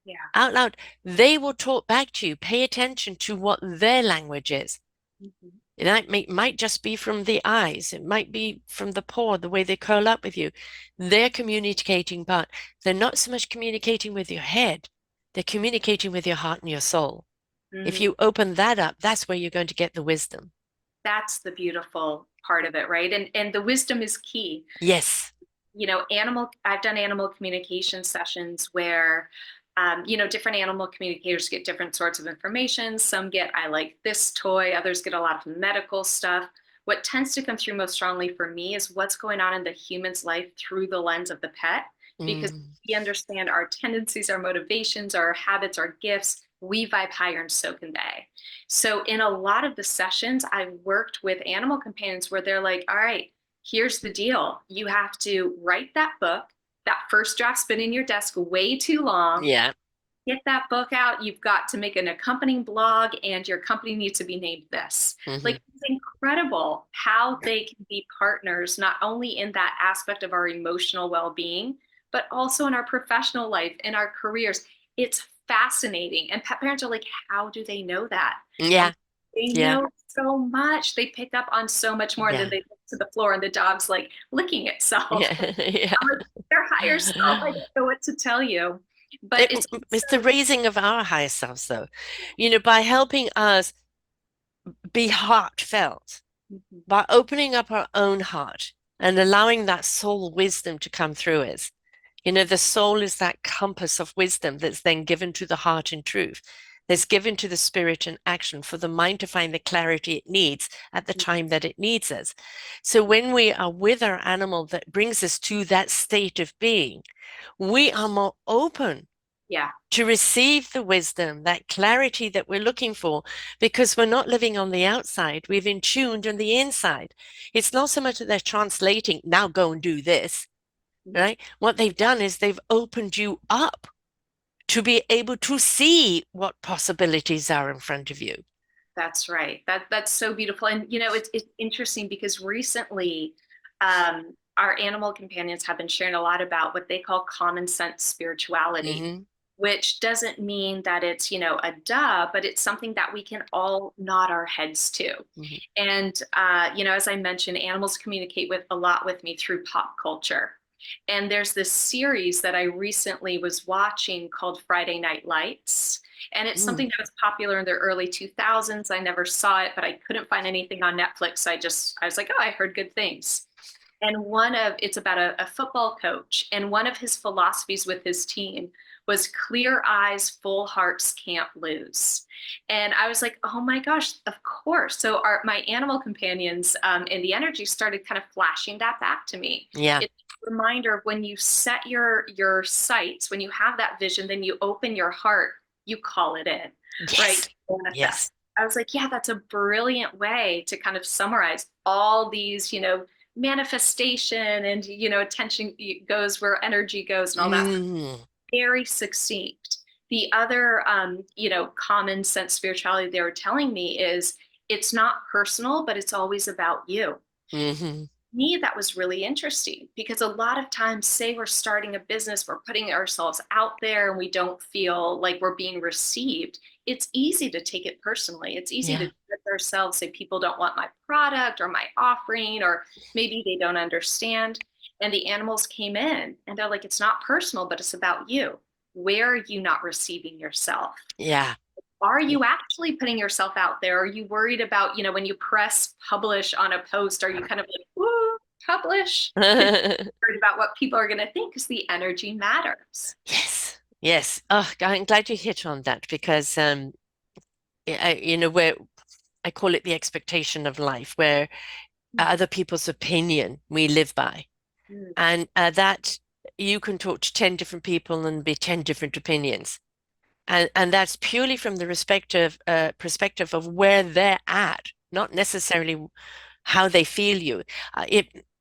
B: Yeah.
A: Out loud. They will talk back to you. Pay attention to what their language is.
B: Mhm.
A: Might just be from the eyes. It might be from the paw, the way they curl up with you. They're communicating, but they're not so much communicating with your head. They're communicating with your heart and your soul. If
B: Mm.
A: you open that up, that's where you're going to get the wisdom.
B: That's the beautiful part of it, right? And the wisdom is key.
A: Yes.
B: You know, I've done animal communication sessions where, you know, different animal communicators get different sorts of information. Some get, I like this toy, others get a lot of medical stuff. What tends to come through most strongly for me is what's going on in the human's life through the lens of the pet, because
A: Mm,
B: we understand our tendencies, our motivations, our habits, our gifts. We vibe higher and so can they. So, in a lot of the sessions, I've worked with animal companions where they're like, all right, here's the deal. You have to write that book. That first draft's been in your desk way too long.
A: yeah.
B: Get that book out. You've got to make an accompanying blog, and your company needs to be named this.
A: Hmm.
B: Like, it's incredible how they can be partners, not only in that aspect of our emotional well being, but also in our professional life, in our careers. It's fascinating. And pet parents are like, how do they know that? And
A: Yeah.
B: they
A: Yeah.
B: know so much. They pick up on so much more than
A: Yeah.
B: they look to the floor and the dog's like licking itself.
A: Yeah. Yeah.
B: I'm like, their higher self, I don't know what to tell you. But
A: It,
B: it's
A: it's the
B: also,
A: raising of our higher selves, though, by helping us be heartfelt,
B: mhm,
A: by opening up our own heart and allowing that soul wisdom to come through us. The soul is that compass of wisdom that's then given to the heart in truth, that's given to the spirit in action for the mind to find the clarity it needs at the time that it needs us. So when we are with our animal that brings us to that state of being, we are more open
B: yeah,
A: to receive the wisdom, that clarity that we're looking for, because we're not living on the outside. We've in tuned on the inside. It's not so much that they're translating, now go and do this, right? What they've done is they've opened you up to be able to see what possibilities are in front of you.
B: that's right. That's so beautiful. And you know, it's interesting because recently, our animal companions have been sharing a lot about what they call common sense spirituality,
A: Hmm.
B: which doesn't mean that it's, you know, a duh, but it's something that we can all nod our heads to.
A: Hmm.
B: And you know, as I mentioned, animals communicate with a lot with me through pop culture. And there's this series that I recently was watching called Friday Night Lights. And it's
A: Mm,
B: something that was popular in the early 2000s. I never saw it, but I couldn't find anything on Netflix. I was like, oh, I heard good things. And it's about a football coach. And one of his philosophies with his team was clear eyes, full hearts can't lose. And I was like, oh my gosh, of course. So my animal companions and the energy started kind of flashing that back to me.
A: yeah.
B: It's a reminder of when you set your sights, when you have that vision, then you open your heart, you call it in, right?
A: Yes. Yes.
B: Manifest. I was like, yeah, that's a brilliant way to kind of summarize all these, manifestation and, attention goes where energy goes and all that.
A: Mm,
B: Very succinct. The other, common sense spirituality they were telling me is it's not personal, but it's always about you.
A: hmm
B: Me, that was really interesting because a lot of times, say we're starting a business, we're putting ourselves out there and we don't feel like we're being received. It's easy to take it personally. It's easy to
A: Yeah.
B: judge ourselves, say people don't want my product or my offering, or maybe they don't understand. And the animals came in and they're like, it's not personal, but it's about you. Where are you not receiving yourself?
A: Yeah.
B: Are you actually putting yourself out there? Are you worried about, when you press publish on a post, are you kind of like, woo, publish? Worried about what people are going to think because the energy matters.
A: Yes. Yes. Oh, I'm glad you hit on that because where I call it the expectation of life, where other people's opinion we live by.
B: Mm,
A: And that you can talk to 10 different people and be 10 different opinions. And that's purely from the perspective of where they're at, not necessarily how they feel you.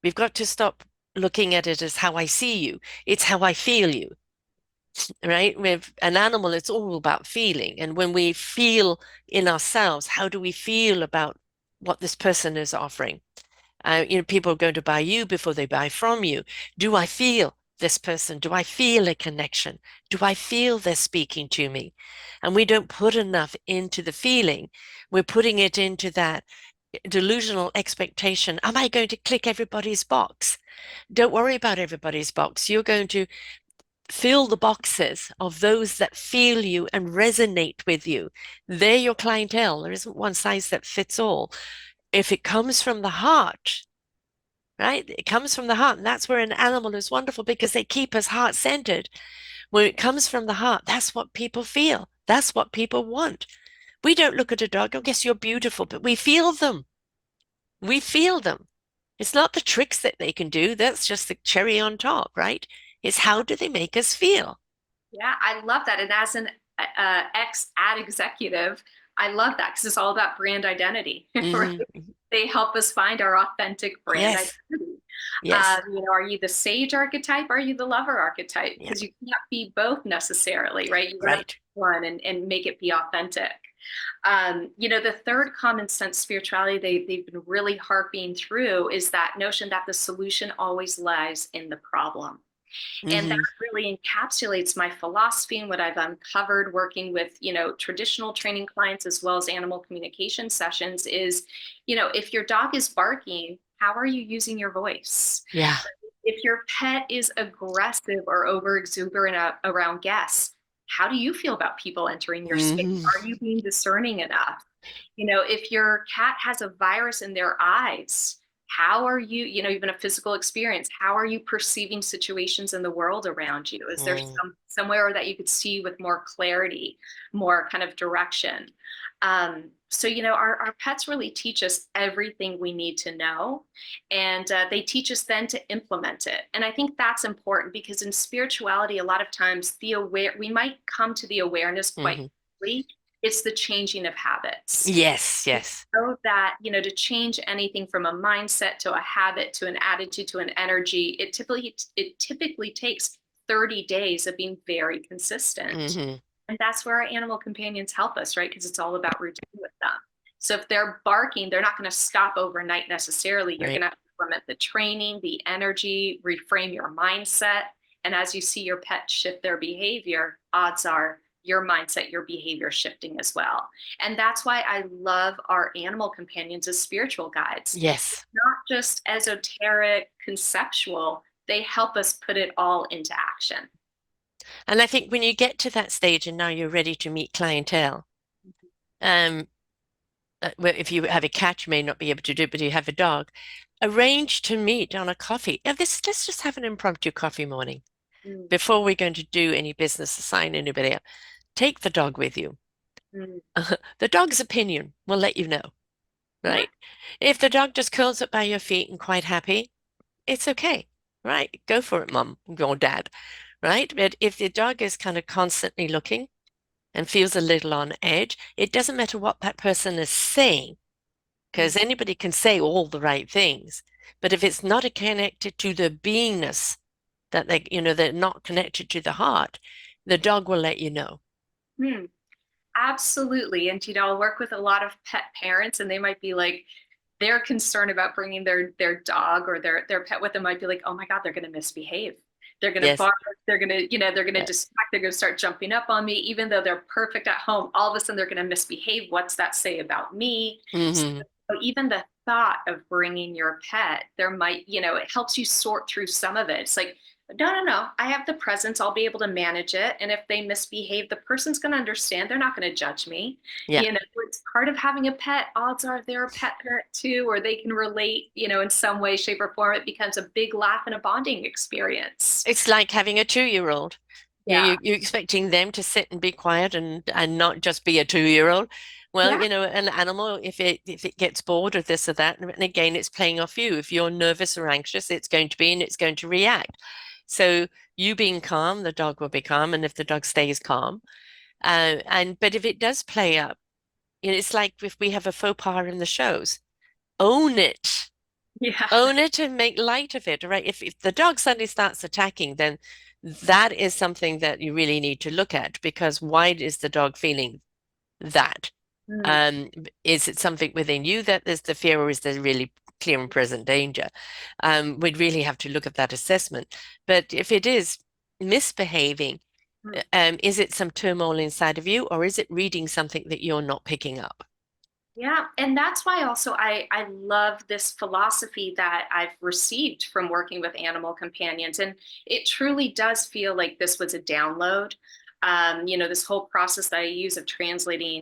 A: We've got to stop looking at it as how I see you. It's how I feel you, right? With an animal, it's all about feeling. And when we feel in ourselves, how do we feel about what this person is offering? People are going to buy you before they buy from you. Do I feel this person? Do I feel a connection? Do I feel they're speaking to me? And we don't put enough into the feeling. We're putting it into that delusional expectation. Am I going to click everybody's box? Don't worry about everybody's box. You're going to fill the boxes of those that feel you and resonate with you. They're your clientele. There isn't one size that fits all. If it comes from the heart, right? It comes from the heart. And that's where an animal is wonderful because they keep us heart centered. When it comes from the heart, that's what people feel. That's what people want. We don't look at a dog, oh, yes, you're beautiful, but we feel them. We feel them. It's not the tricks that they can do. That's just the cherry on top, right? It's how do they make us feel?
B: yeah, I love that. And as an ex ad executive, I love that because it's all about brand identity, right?
A: hmm
B: They help us find our authentic brand
A: Yes.
B: identity.
A: Yes.
B: Are you the sage archetype? Or are you the lover archetype?
A: Yeah.
B: Because you can't be both necessarily, right? You want to
A: Right.
B: pick one and make it be authentic. The third common sense spirituality they've been really harping through is that notion that the solution always lies in the problem. And that
A: hmm
B: really encapsulates my philosophy and what I've uncovered working with, traditional training clients as well as animal communication sessions is, if your dog is barking, how are you using your voice?
A: Yeah.
B: If your pet is aggressive or over exuberant around guests, how do you feel about people entering your space?
A: hmm
B: Are you being discerning enough? If your cat has a virus in their eyes, how are you, even a physical experience, how are you perceiving situations in the world around you? Is there somewhere that you could see with more clarity, more kind of direction? So, our pets really teach us everything we need to know, and they teach us then to implement it. And I think that's important because in spirituality, a lot of times we might come to the awareness quite
A: hmm
B: quickly. It's the changing of habits.
A: Yes.
B: We
A: Yes.
B: know that, to change anything from a mindset to a habit to an attitude to an energy, it typically takes 30 days of being very consistent.
A: hmm
B: And that's where our animal companions help us, right? Because it's all about routine with them. So if they're barking, they're not going to stop overnight necessarily. You're
A: Right.
B: going to implement the training, the energy, reframe your mindset. And as you see your pet shift their behavior, odds are your mindset, your behavior shifting as well. And that's why I love our animal companions as spiritual guides.
A: Yes.
B: Not just esoteric, conceptual, they help us put it all into action.
A: And I think when you get to that stage and now you're ready to meet clientele, um, well, if you have a cat, you may not be able to do it, but you have a dog, arrange to meet on a coffee. Let's just have an impromptu coffee morning
B: Mm,
A: before we're going to do any business or sign anybody up. Take the dog with you.
B: mm,
A: The dog's opinion will let you know,
B: yeah.
A: right? If the dog just curls up by your feet and quite happy, it's okay, right? Go for it, mom or dad, right? But if the dog is kind of constantly looking and feels a little on edge, it doesn't matter what that person is saying, because
B: Mm,
A: anybody can say all the right things. But if it's not connected to the beingness that they're not connected to the heart, the dog will let you know.
B: mm. Absolutely. And, I'll work with a lot of pet parents, and they might be like, they're concerned about bringing their dog or their pet with them. Might be like, oh my God, they're going to misbehave. They're going to
A: Yes.
B: bark. They're going to, they're going to
A: Yeah.
B: distract. They're going to start jumping up on me, even though they're perfect at home. All of a sudden, they're going to misbehave. What's that say about me? So
A: Hmm.
B: even the thought of bringing your pet, there might, it helps you sort through some of it. It's like, no, no, no. I have the presence. I'll be able to manage it. And if they misbehave, the person's going to understand. They're not going to judge me.
A: Yeah.
B: It's part of having a pet. Odds are they're a pet parent too, or they can relate, in some way, shape, or form. It becomes a big laugh and a bonding experience.
A: It's like having a 2-year-old.
B: Yeah.
A: You're expecting them to sit and be quiet and not just be a 2-year-old. Well,
B: Yeah.
A: an animal, if it gets bored of this or that, and again, it's playing off you. If you're nervous or anxious, it's going to be and it's going to react. So you being calm, the dog will be calm, and if the dog stays calm, but if it does play up, it's like if we have a faux pas in the shows, own it.
B: Yeah.
A: Own it and make light of it, right? If the dog suddenly starts attacking, then that is something that you really need to look at because why is the dog feeling that?
B: Mm,
A: Um, is it something within you that there's the fear, or is there really clear and present danger? We'd really have to look at that assessment. But if it is misbehaving,
B: mm.
A: is it some turmoil inside of you, or is it reading something that you're not picking up?
B: Yeah, and that's why also I love this philosophy that I've received from working with animal companions, and it truly does feel like this was a download. This whole process that I use of translating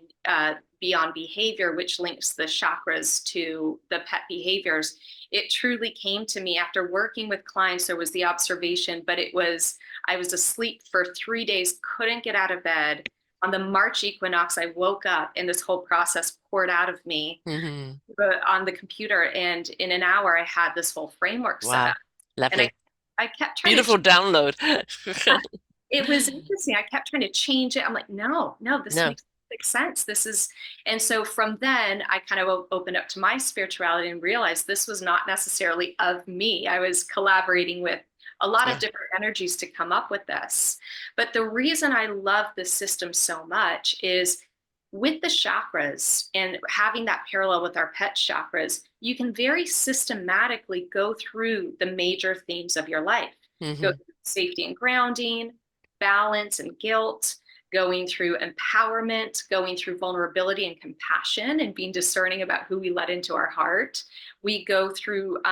B: beyond behavior, which links the chakras to the pet behaviors, it truly came to me after working with clients. There was the observation, but I was asleep for 3 days, couldn't get out of bed. On the March equinox, I woke up and this whole process poured out of me
A: Hmm.
B: on the computer. And in an hour, I had this whole framework set up.
A: Wow,
B: And
A: lovely.
B: I kept trying to,
A: Beautiful download.
B: it was interesting. I kept trying to change it. I'm like, no, no, this
A: No.
B: makes perfect sense. This is, and so from then I kind of opened up to my spirituality and realized this was not necessarily of me. I was collaborating with a lot of
A: Yeah.
B: different energies to come up with this. But the reason I love this system so much is with the chakras and having that parallel with our pet chakras, you can very systematically go through the major themes of your life. Go
A: Hmm.
B: through safety and grounding, balance and guilt, going through empowerment, going through vulnerability and compassion, and being discerning about who we let into our heart. We go through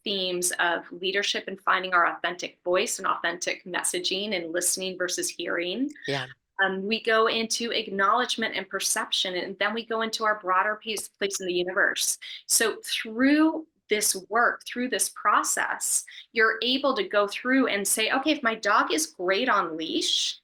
B: themes of leadership and finding our authentic voice and authentic messaging and listening versus hearing.
A: Yeah.
B: We go into acknowledgement and perception, and then we go into our broader place in the universe. So through this work, through this process, you're able to go through and say, okay, if my dog is great on leash,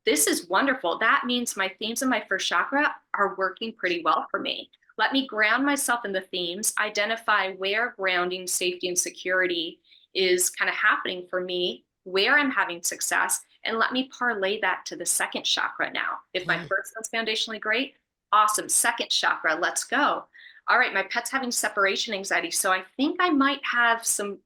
B: this is wonderful. That means my themes in my first chakra are working pretty well for me. Let me ground myself in the themes, identify where grounding, safety, and security is kind of happening for me, where I'm having success, and let me parlay that to the second chakra now. If my
A: Mm.
B: first one's foundationally great, awesome. Second chakra, let's go. All right, my pet's having separation anxiety, so I think I might have some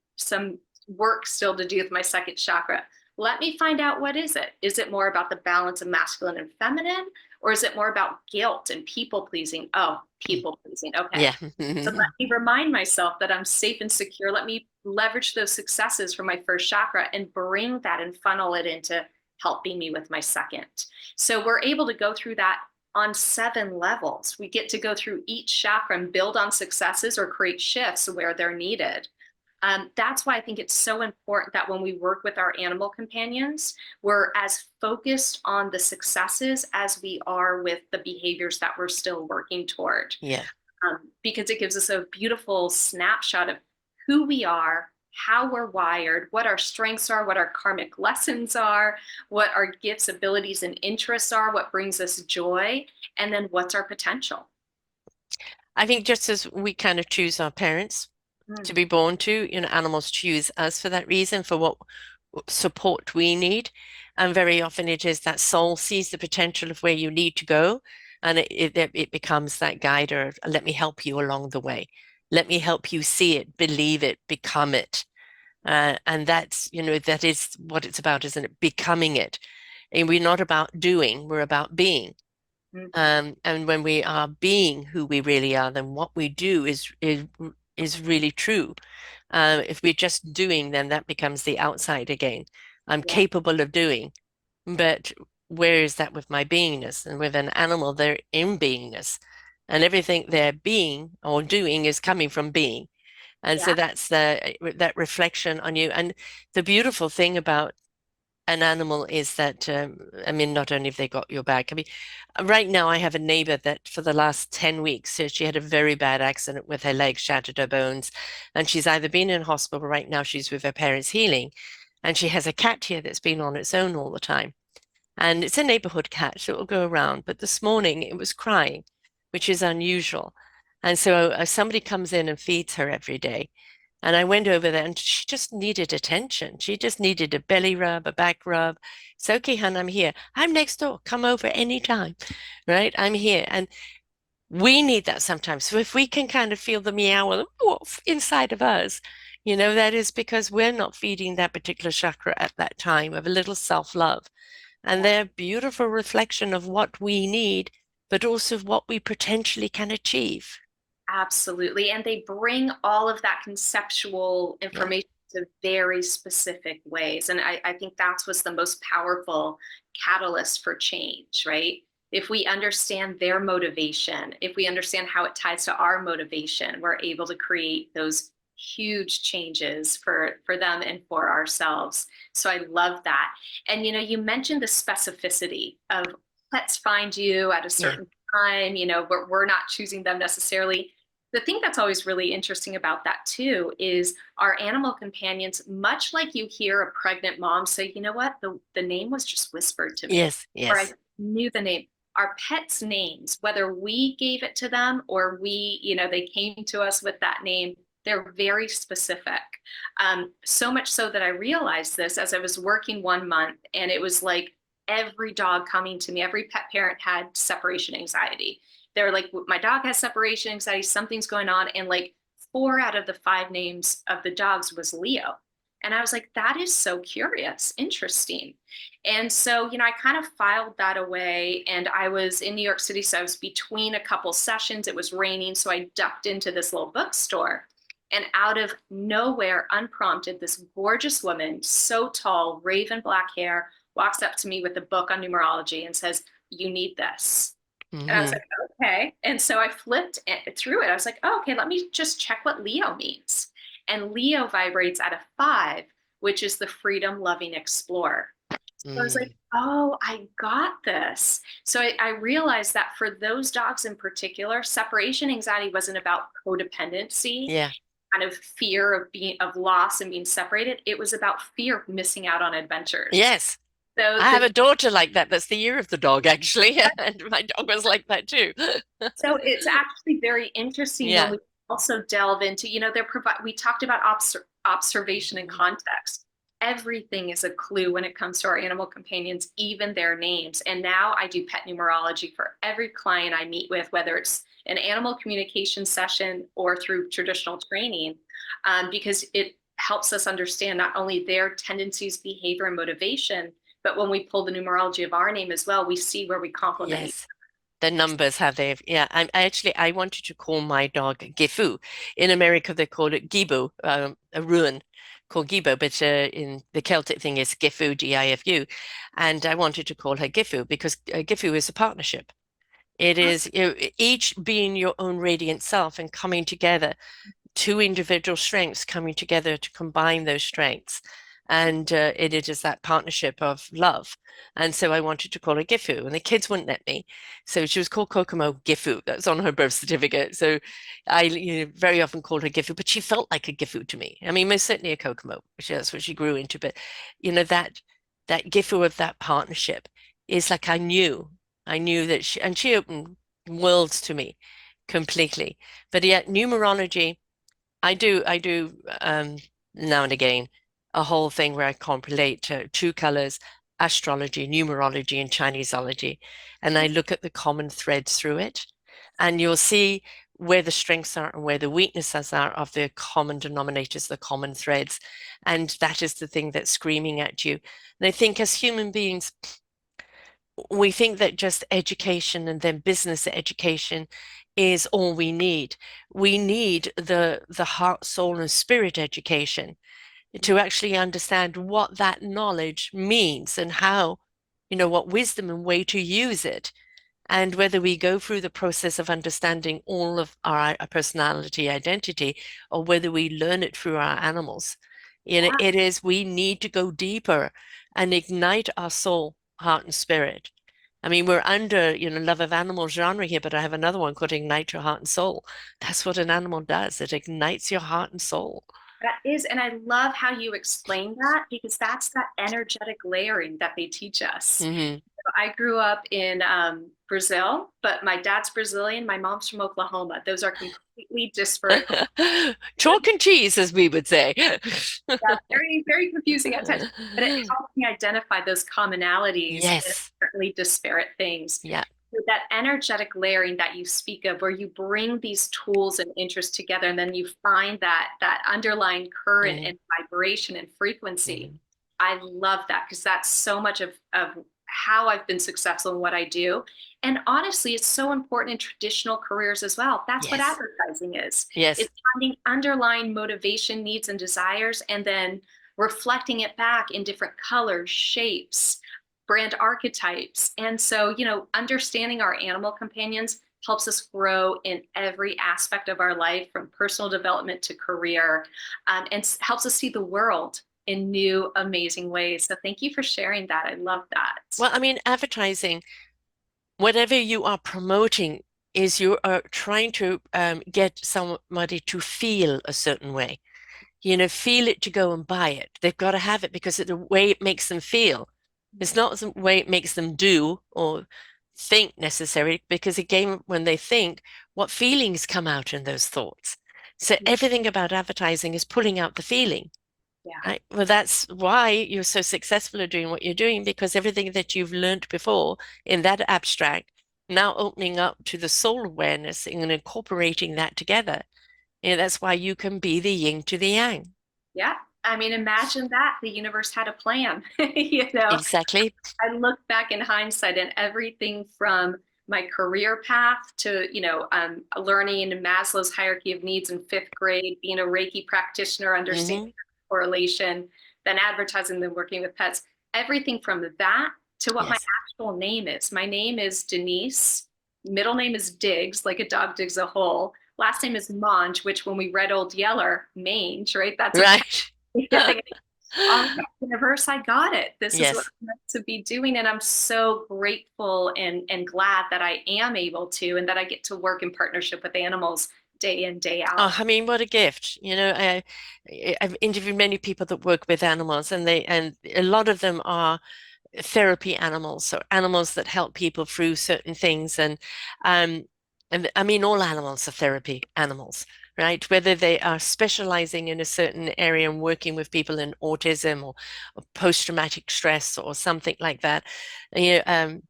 B: work still to do with my second chakra. Let me find out, what is it? Is it more about the balance of masculine and feminine, or is it more about guilt and people pleasing? Oh, people pleasing. Okay.
A: Yeah.
B: So let me remind myself that I'm safe and secure. Let me leverage those successes from my first chakra and bring that and funnel it into helping me with my second. So we're able to go through that on 7 levels. We get to go through each chakra and build on successes or create shifts where they're needed. That's why I think it's so important that when we work with our animal companions, we're as focused on the successes as we are with the behaviors that we're still working toward,
A: Yeah.
B: because it gives us a beautiful snapshot of who we are, how we're wired, what our strengths are, what our karmic lessons are, what our gifts, abilities, and interests are, what brings us joy, and then what's our potential.
A: I think just as we kind of choose our parents
B: Mm,
A: to be born to, animals choose us for that reason, for what support we need. And very often it is that soul sees the potential of where you need to go, and it becomes that guide, or let me help you along the way. Let me help you see it, believe it, become it. And that is what it's about, isn't it? Becoming it. And we're not about doing, we're about being.
B: mhm.
A: And when we are being who we really are, then what we do is really true. If we're just doing, then that becomes the outside again. I'm
B: Yeah,
A: capable of doing, but where is that with my beingness? And with an animal, they're in beingness, and everything they're being or doing is coming from being. And so
B: yeah,
A: that's that reflection on you. And the beautiful thing about an animal is that, I mean, not only have they got your back. I mean, right now I have a neighbor that for the last 10 weeks, so she had a very bad accident with her leg, shattered her bones, and she's either been in hospital, right now she's with her parents healing, and she has a cat here that's been on its own all the time. And it's a neighborhood cat, so it'll go around. But this morning it was crying, which is unusual. And so somebody comes in and feeds her every day. And I went over there and she just needed attention. She just needed a belly rub, a back rub. It's okay, hon, I'm here. I'm next door. Come over anytime, right? I'm here. And we need that sometimes. So if we can kind of feel the meow of the wolf inside of us, that is because we're not feeding that particular chakra at that time of a little self-love. And
B: yeah.
A: they're a beautiful reflection of what we need, but also of what we potentially can achieve.
B: Absolutely. And they bring all of that conceptual
A: Yeah,
B: information to very specific ways. And I think that's what's the most powerful catalyst for change, right? If we understand their motivation, if we understand how it ties to our motivation, we're able to create those huge changes for them and for ourselves. So I love that. And you mentioned the specificity of let's find you at a
A: yeah,
B: certain time, we're not choosing them necessarily. The thing that's always really interesting about that too is our animal companions, much like you hear a pregnant mom say, you know what, the name was just whispered to me,
A: yes,
B: or I
A: yes,
B: knew the name. Our pets' names, whether we gave it to them or they came to us with that name, they're very specific. So much so that I realized this as I was working 1 month, and it was like every dog coming to me, every pet parent had separation anxiety. They're like, my dog has separation anxiety, something's going on. And like 4 out of the 5 names of the dogs was Leo. And I was like, that is so curious, interesting. And so, I kind of filed that away. And I was in New York City. So I was between a couple sessions. It was raining. So I ducked into this little bookstore. And out of nowhere, unprompted, this gorgeous woman, so tall, raven black hair, walks up to me with a book on numerology and says, you need this. And I was
A: hmm
B: like, okay. And so I flipped through it. I was like, oh, okay, let me just check what Leo means. And Leo vibrates at a 5, which is the freedom loving explorer. So I was like,
A: mm,
B: oh, I got this. So I realized that for those dogs in particular, separation anxiety wasn't about codependency,
A: yeah,
B: kind of fear of loss and being separated. It was about fear of missing out on adventures.
A: yes.
B: So
A: I have
B: the
A: a daughter like that. That's the year of the dog, actually. And my dog was like that too.
B: So it's actually very interesting when
A: Yeah.
B: we also delve into, we talked about observation and
A: Mhm.
B: context. Everything is a clue when it comes to our animal companions, even their names. And now I do pet numerology for every client I meet with, whether it's an animal communication session or through traditional training, because it helps us understand not only their tendencies, behavior, and motivation, but when we pull the numerology of our name as well, we see where we complement each
A: Yes. The numbers have they yeah I wanted to call my dog Gifu. In America they call it Gibu, a ruin called Gibo, but in the Celtic thing is Gifu, Gifu, and I wanted to call her Gifu because Gifu is a partnership. It
B: other.
A: is each being your own radiant self and coming together two individual strengths coming together to combine those strengths. And it is that partnership of love. And so I wanted to call her Gifu, and the kids wouldn't let me. So she was called Kokomo Gifu. That's on her birth certificate. So I very often called her Gifu, but she felt like a Gifu to me. I mean, most certainly a Kokomo, which that's what she grew into. But that Gifu of that partnership is like I knew that she opened worlds to me completely. But yet numerology, I do now and again a whole thing where I compilate true colors, astrology, numerology, and Chineseology, and I look at the common threads through it, and you'll see where the strengths are and where the weaknesses are of the common denominators, the common threads, and that is the thing that's screaming at you. And I think as human beings, we think that just education and then business education is all we need. We need the heart, soul, and spirit education to actually understand what that knowledge means and how, what wisdom and way to use it, and whether we go through the process of understanding all of our personality identity or whether we learn it through our animals.
B: Yeah,
A: It is, we need to go deeper and ignite our soul, heart, and spirit. I mean, we're under, love of animals genre here, but I have another one called Ignite Your Heart and Soul. That's what an animal does. It ignites your heart and soul.
B: that is, and I love how you explain that because that's that energetic layering that they teach us.
A: Hmm.
B: I grew up in Brazil, but my dad's Brazilian, my mom's from Oklahoma. Those are completely disparate.
A: Chalk and cheese, as we would say.
B: Yeah, very, very confusing at times, but it helps me identify those commonalities in
A: Yes.
B: certainly disparate things.
A: Yeah.
B: So that energetic layering that you speak of, where you bring these tools and interests together, and then you find that underlying current
A: Mm,
B: and vibration and frequency.
A: mm.
B: I love that because that's so much of how I've been successful in what I do. And honestly, it's so important in traditional careers as well. That's what
A: Yes.
B: advertising is.
A: Yes.
B: It's finding underlying motivation, needs, and desires, and then reflecting it back in different colors, shapes, brand archetypes. And so, understanding our animal companions helps us grow in every aspect of our life, from personal development to career, and helps us see the world in new, amazing ways. So, thank you for sharing that. I love that.
A: Well, I mean, advertising, whatever you are promoting, is you are trying to get somebody to feel a certain way. Feel it to go and buy it. They've got to have it because of the way it makes them feel. It's not the way it makes them do or think necessarily, because again, when they think, what feelings come out in those thoughts? So
B: Yeah.
A: everything about advertising is pulling out the feeling.
B: Yeah.
A: Right? Well, that's why you're so successful at doing what you're doing, because everything that you've learned before in that abstract, now opening up to the soul awareness and incorporating that together. That's why you can be the yin to the yang.
B: Yeah. I mean, imagine that the universe had a plan. you know,
A: Exactly.
B: I look back in hindsight and everything from my career path to, learning Maslow's hierarchy of needs in fifth grade, being a Reiki practitioner, understanding
A: Hmm.
B: correlation, then advertising, then working with pets, everything from that to what my
A: Yes.
B: actual name is. My name is Denise. Middle name is Diggs, like a dog digs a hole. Last name is Mange, which when we read Old Yeller, Mange, right? That's a
A: Right.
B: thing. All right, universe, I got it. This is what
A: Yes.
B: I'm meant to be doing. And I'm so grateful and glad that I am able to and that I get to work in partnership with animals day in, day
A: Oh,
B: out.
A: I mean, what a gift. I've interviewed many people that work with animals, and a lot of them are therapy animals, so animals that help people through certain things. Um, and I mean, all animals are therapy animals, right? Whether they are specializing in a certain area and working with people in autism or post-traumatic stress or something like that. You know,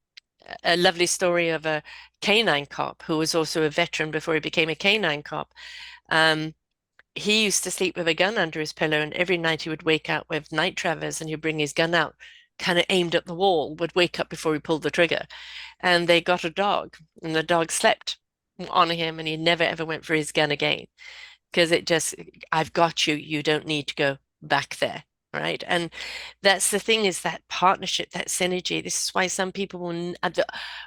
A: a lovely story of a canine cop who was also a veteran before he became a canine cop. Um, he used to sleep with a gun under his pillow, and every night he would wake up with night terrors, and he'd bring his gun out, kind of aimed at the wall, would wake up before he pulled the trigger. And they got a dog, and the dog slept on him, and he never ever went for his gun again because it just, I've got you. You don't need to go back there. right? And that's the thing, is that partnership, that synergy. This is why some people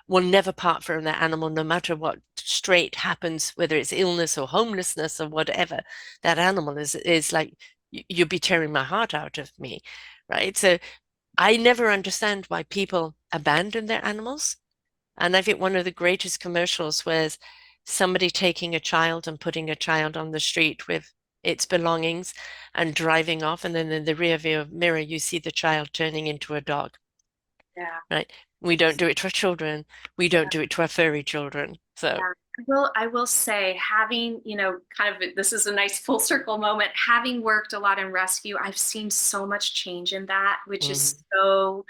A: will never part from their animal, no matter what straight happens, whether it's illness or homelessness or whatever. That animal is like, you'd be tearing my heart out of me, right? So I never understand why people abandon their animals. And I think one of the greatest commercials was somebody taking a child and putting a child on the street with its belongings and driving off. And then in the rear view mirror, you see the child turning into a dog,
B: Yeah.
A: right? We don't do it to our children. We don't do it to our furry children. So,
B: Yeah. I will say, having, kind of, this is a nice full circle moment. Having worked a lot in rescue, I've seen so much change in that, which
A: mhm,
B: is so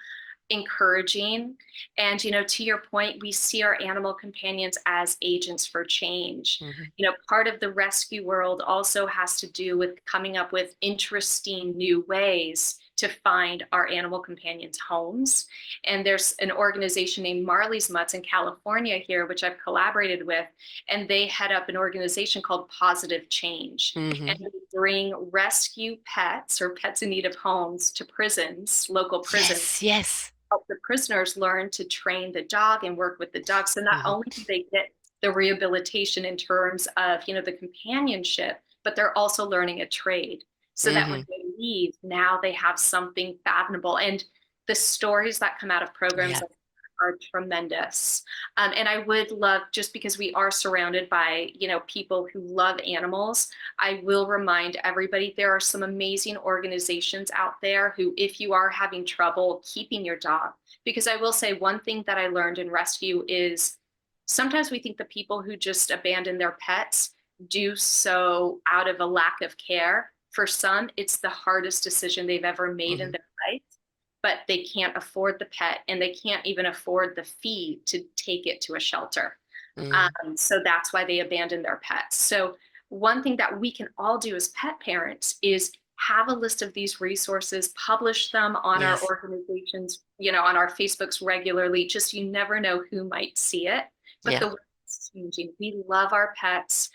B: encouraging. And, to your point, we see our animal companions as agents for change.
A: mhm,
B: Part of the rescue world also has to do with coming up with interesting new ways to find our animal companions homes. And there's an organization named Marley's Mutts in California here, which I've collaborated with, and they head up an organization called Positive Change. And
A: mhm.
B: they bring rescue pets or pets in need of homes to prisons, local prisons,
A: Yes, yes.
B: help the prisoners learn to train the dog and work with the dog. So not
A: Mhm,
B: only do they get the rehabilitation in terms of, the companionship, but they're also learning a trade so that when
A: mhm.
B: they leave, now they have something fathomable. And the stories that come out of programs
A: Yeah.
B: like that are tremendous. And I would love, just because we are surrounded by, people who love animals, I will remind everybody there are some amazing organizations out there who, if you are having trouble keeping your dog, because I will say one thing that I learned in rescue is sometimes we think the people who just abandon their pets do so out of a lack of care. For some, it's the hardest decision they've ever made in
A: Mhm,
B: their life, but they can't afford the pet and they can't even afford the fee to take it to a shelter.
A: mhm.
B: So that's why they abandon their pets. So one thing that we can all do as pet parents is have a list of these resources, publish them on our
A: Yes.
B: organizations, on our Facebooks regularly. Just you never know who might see it. But
A: Yeah.
B: the world is changing. We love our pets.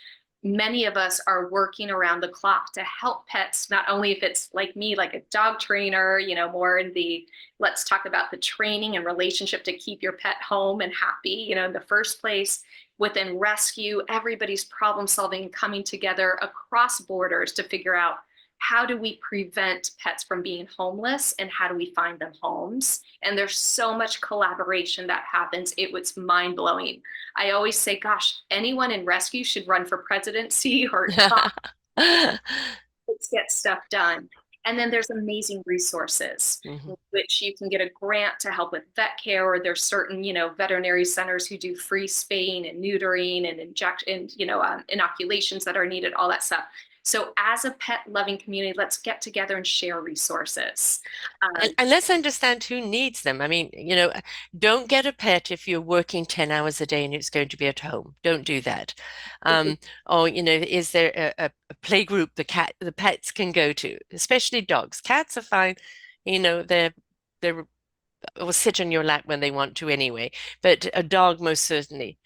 B: Many of us are working around the clock to help pets, not only if it's like me, like a dog trainer, more in the let's talk about the training and relationship to keep your pet home and happy, in the first place. Within rescue, everybody's problem solving and coming together across borders to figure out how do we prevent pets from being homeless and how do we find them homes. And there's so much collaboration that happens. It was mind blowing. I always say, gosh, anyone in rescue should run for presidency or Congress, get stuff done. And then there's amazing resources,
A: Mhm.
B: which you can get a grant to help with vet care, or there's certain, veterinary centers who do free spaying and neutering and injection, inoculations that are needed, all that stuff. So as a pet loving community, let's get together and share resources.
A: And,
B: Um,
A: and let's understand who needs them. I mean, don't get a pet if you're working 10 hours a day and it's going to be at home. Don't do that. Or, is there a play group the pets can go to, especially dogs. Cats are fine. They're or sit on your lap when they want to anyway. But a dog, most certainly,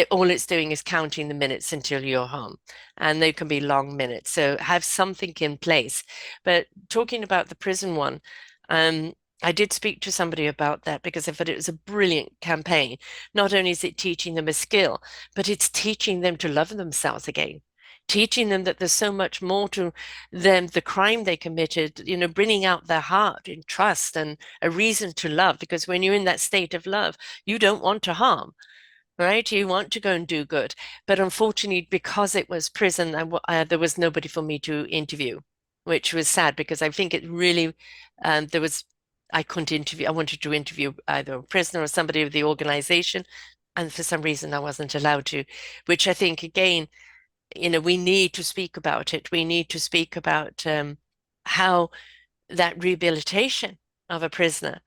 A: all it's doing is counting the minutes until you're home. And they can be long minutes. So have something in place. But talking about the prison one, um, I did speak to somebody about that because I thought it was a brilliant campaign. Not only is it teaching them a skill, but it's teaching them to love themselves again. Teaching them that there's so much more to them, the crime they committed, bringing out their heart in trust and a reason to love, because when you're in that state of love, you don't want to harm, right? You want to go and do good. But unfortunately, because it was prison, there was nobody for me to interview, which was sad because I think it really, there was, I couldn't interview. I wanted to interview either a prisoner or somebody of the organization. And for some reason, I wasn't allowed to, which I think, again, we need to speak about it. We need to speak about how that rehabilitation of a prisoner,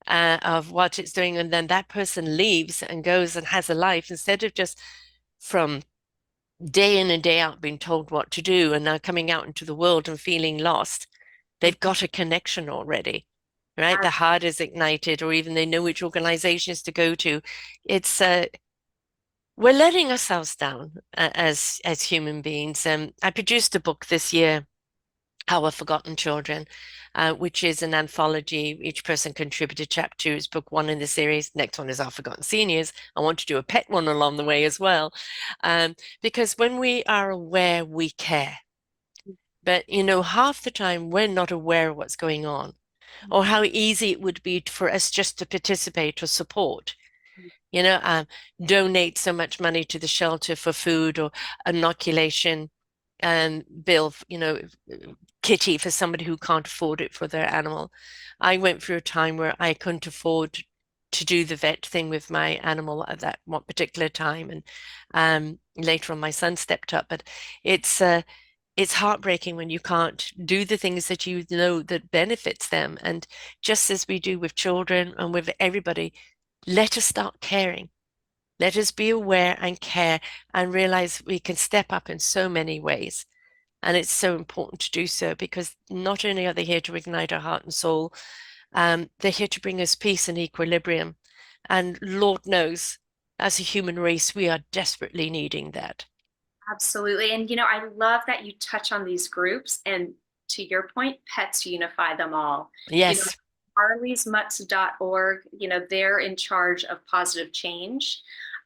A: of what it's doing, and then that person leaves and goes and has a life instead of just from day in and day out being told what to do and now coming out into the world and feeling lost. They've got a connection already, right? The heart is ignited, or even they know which organizations to go to. It's we're letting ourselves down as human beings. I produced a book this year Our Forgotten Children, which is an anthology. Each person contributed chapter two is book one in the series. Next one is Our Forgotten Seniors. I want to do a pet one along the way as well. Because when we are aware, we care. But, half the time we're not aware of what's going on or how easy it would be for us just to participate or support. You know, um, Donate so much money to the shelter for food or inoculation and bill, kitty for somebody who can't afford it for their animal. I went through a time where I couldn't afford to do the vet thing with my animal at that one particular time, and later on my son stepped up. But it's heartbreaking when you can't do the things that you know that benefits them. And just as we do with children and with everybody, let us start caring. Let us be aware and care and realize we can step up in so many ways. And it's so important to do so because not only are they here to ignite our heart and soul, they're here to bring us peace and equilibrium. And Lord knows, as a human race, we are desperately needing that.
B: Absolutely. And, I love that you touch on these groups. And to your point, pets unify them all. You know,
A: Yes.
B: harleysmutts.org, they're in charge of positive change.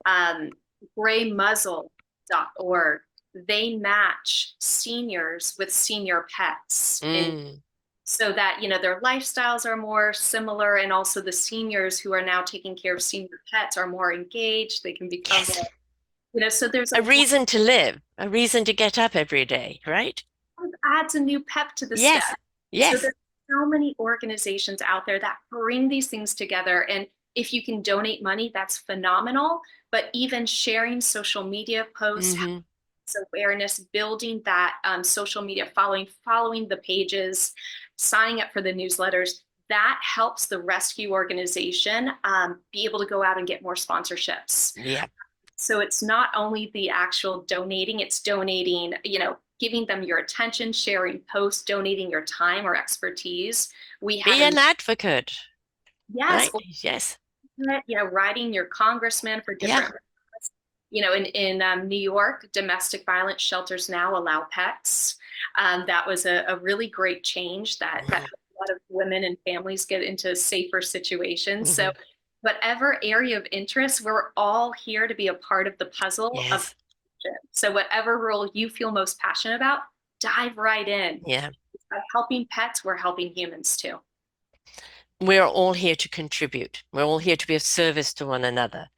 B: Um, graymuzzle.org, they match seniors with senior pets. And
A: Mm.
B: so that, their lifestyles are more similar. And also the seniors who are now taking care of senior pets are more engaged. They can become
A: Yes.
B: more, so there's a
A: A
B: lot
A: reason to live, a reason to get up every day, right?
B: adds a new pep to the
A: Yes.
B: step. So
A: Yes.
B: there's so many organizations out there that bring these things together. And if you can donate money, that's phenomenal. But even sharing social media posts,
A: Hmm.
B: awareness, building that social media following the pages, signing up for the newsletters, that helps the rescue organization be able to go out and get more sponsorships.
A: Yeah.
B: So it's not only the actual donating, it's donating, giving them your attention, sharing posts, donating your time or expertise. We had
A: Be
B: a
A: an advocate,
B: yes,
A: right? Yes.
B: writing your congressman for
A: Yeah.
B: different, in New York, domestic violence shelters now allow pets. That was a really great change that
A: Hmm.
B: a lot of women and families get into safer situations. So
A: Hmm.
B: whatever area of interest, we're all here to be a part of the puzzle of.
A: Yes.
B: So whatever role you feel most passionate about, dive right in.
A: Yeah.
B: By helping pets, we're helping humans too.
A: We're all here to contribute. We're all here to be of service to one another.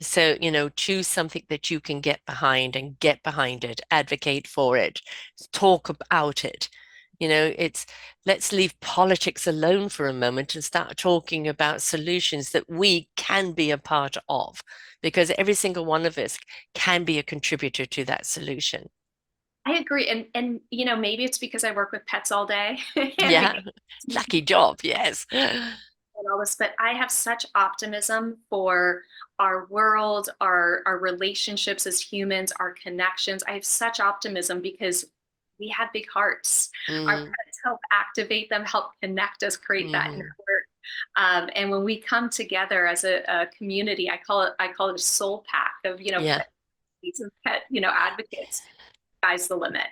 A: So, choose something that you can get behind and get behind it, advocate for it, talk about it. It's let's leave politics alone for a moment and start talking about solutions that we can be a part of, because every single one of us can be a contributor to that solution.
B: I agree. And maybe it's because I work with pets all day and we
A: Yeah,
B: get to
A: lucky job. Yes.
B: and all this, but I have such optimism for our world, our relationships as humans, our connections. I have such optimism because we have big hearts. Our
A: Mm,
B: pets help activate them, help connect us, create that
A: hmm.
B: network. And when we come together as a community, I call it a soul pack of
A: Yeah,
B: pet and pet advocates. Sky's the limit.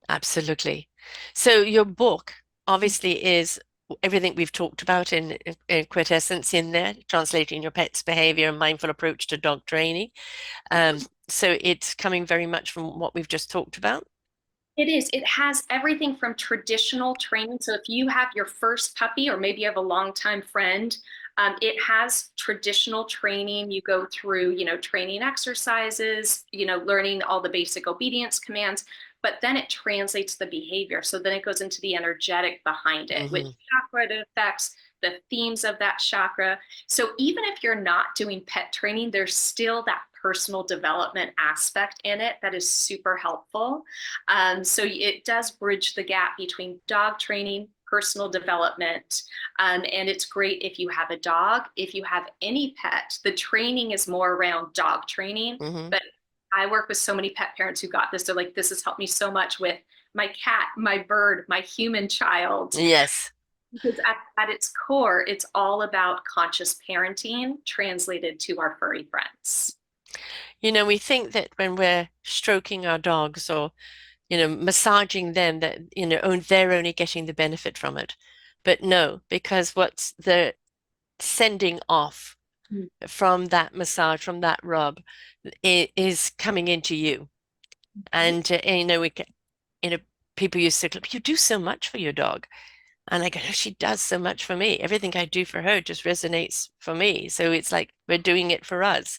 A: absolutely. So your book obviously is everything we've talked about in quintessence in there, translating your pet's behavior and mindful approach to dog training. Um, so it's coming very much from what we've just talked about.
B: It is. It has everything from traditional training. So if you have your first puppy, or maybe you have a longtime friend, it has traditional training. You go through, training exercises, learning all the basic obedience commands, but then it translates the behavior. So then it goes into the energetic behind it, which
A: Hmm.
B: chakra it affects, the themes of that chakra. So even if you're not doing pet training, there's still that personal development aspect in it that is super helpful. So it does bridge the gap between dog training, personal development, and it's great if you have a dog. If you have any pet, the training is more around dog training.
A: Hmm.
B: But I work with so many pet parents who got this. They're like, this has helped me so much with my cat, my bird, my human child.
A: Yes.
B: Because at its core, it's all about conscious parenting translated to our furry friends.
A: We think that when we're stroking our dogs or massaging them that, they're only getting the benefit from it. But no, because what's the sending off
B: Mm.
A: from that massage, from that rub, is coming into you.
B: Mhm.
A: You know, people used to, you do so much for your dog. And I go, "No, she does so much for me. Everything I do for her just resonates for me. So it's like we're doing it for us."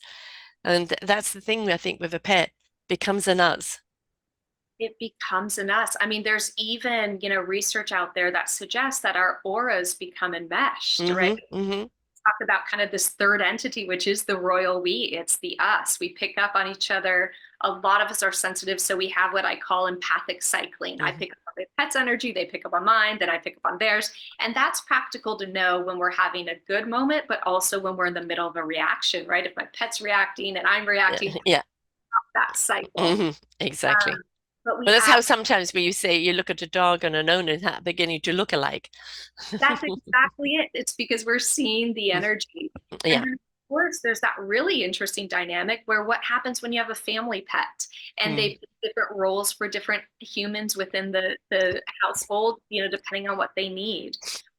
A: And that's the thing I think with a pet becomes an us.
B: It becomes an us. I mean, there's even, research out there that suggests that our auras become enmeshed, right?
A: Hmm.
B: Talk about kind of this third entity, which is the royal we. It's the us. We pick up on each other. A lot of us are sensitive, so we have what I call empathic cycling. I
A: Hmm.
B: pick up on my pet's energy, they pick up on mine, then I pick up on theirs. And that's practical to know when we're having a good moment, but also when we're in the middle of a reaction, right? If my pet's reacting and I'm
A: Yeah,
B: reacting,
A: yeah.
B: that cycle.
A: Hmm. Exactly.
B: But
A: Well,
B: we
A: that's how sometimes when you say you look at a dog and an owner that beginning to look alike.
B: That's exactly it. It's because we're seeing the energy. And
A: Yeah.
B: then, of course, there's that really interesting dynamic where what happens when you have a family pet and
A: Mm.
B: they play different roles for different humans within the household, depending on what they need.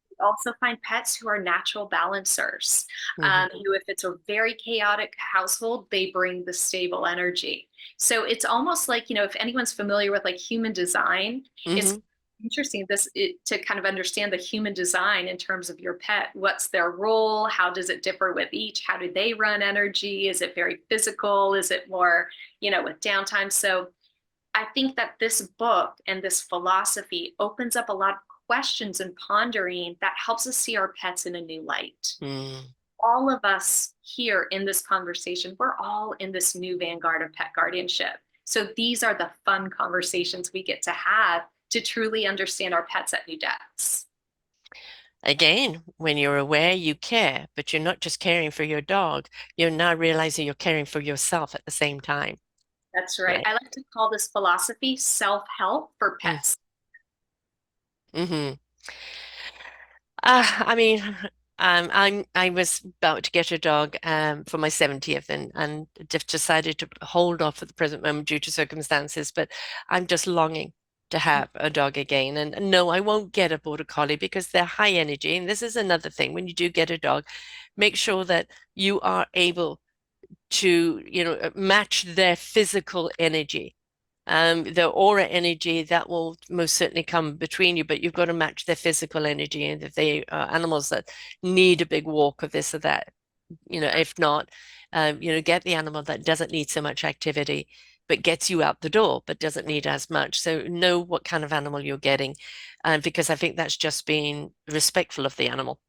B: We also find pets who are natural balancers.
A: Hmm.
B: If it's a very chaotic household, they bring the stable energy. So it's almost like, if anyone's familiar with like human design, it's
A: Hmm.
B: interesting to kind of understand the human design in terms of your pet. What's their role? How does it differ with each? How do they run energy? Is it very physical? Is it more, with downtime? So I think that this book and this philosophy opens up a lot of questions and pondering that helps us see our pets in a new light.
A: Mm.
B: All of us here in this conversation, we're all in this new vanguard of pet guardianship. So these are the fun conversations we get to have to truly understand our pets at new depths.
A: Again, when you're aware, you care, but you're not just caring for your dog. You're now realizing you're caring for yourself at the same time,
B: That's right.
A: right?
B: I like to call this philosophy self-help for
A: Mm.
B: pets.
A: Hmm. I mean, I was about to get a dog for my 70th and just decided to hold off at the present moment due to circumstances, but I'm just longing to have a dog again. And no, I won't get a border collie because they're high energy. And this is another thing. When you do get a dog, make sure that you are able to, match their physical energy. The aura energy that will most certainly come between you, but you've got to match their physical energy. And if they are animals that need a big walk or this or that, if not, get the animal that doesn't need so much activity, but gets you out the door, but doesn't need as much. So know what kind of animal you're getting, because I think that's just being respectful of the animal,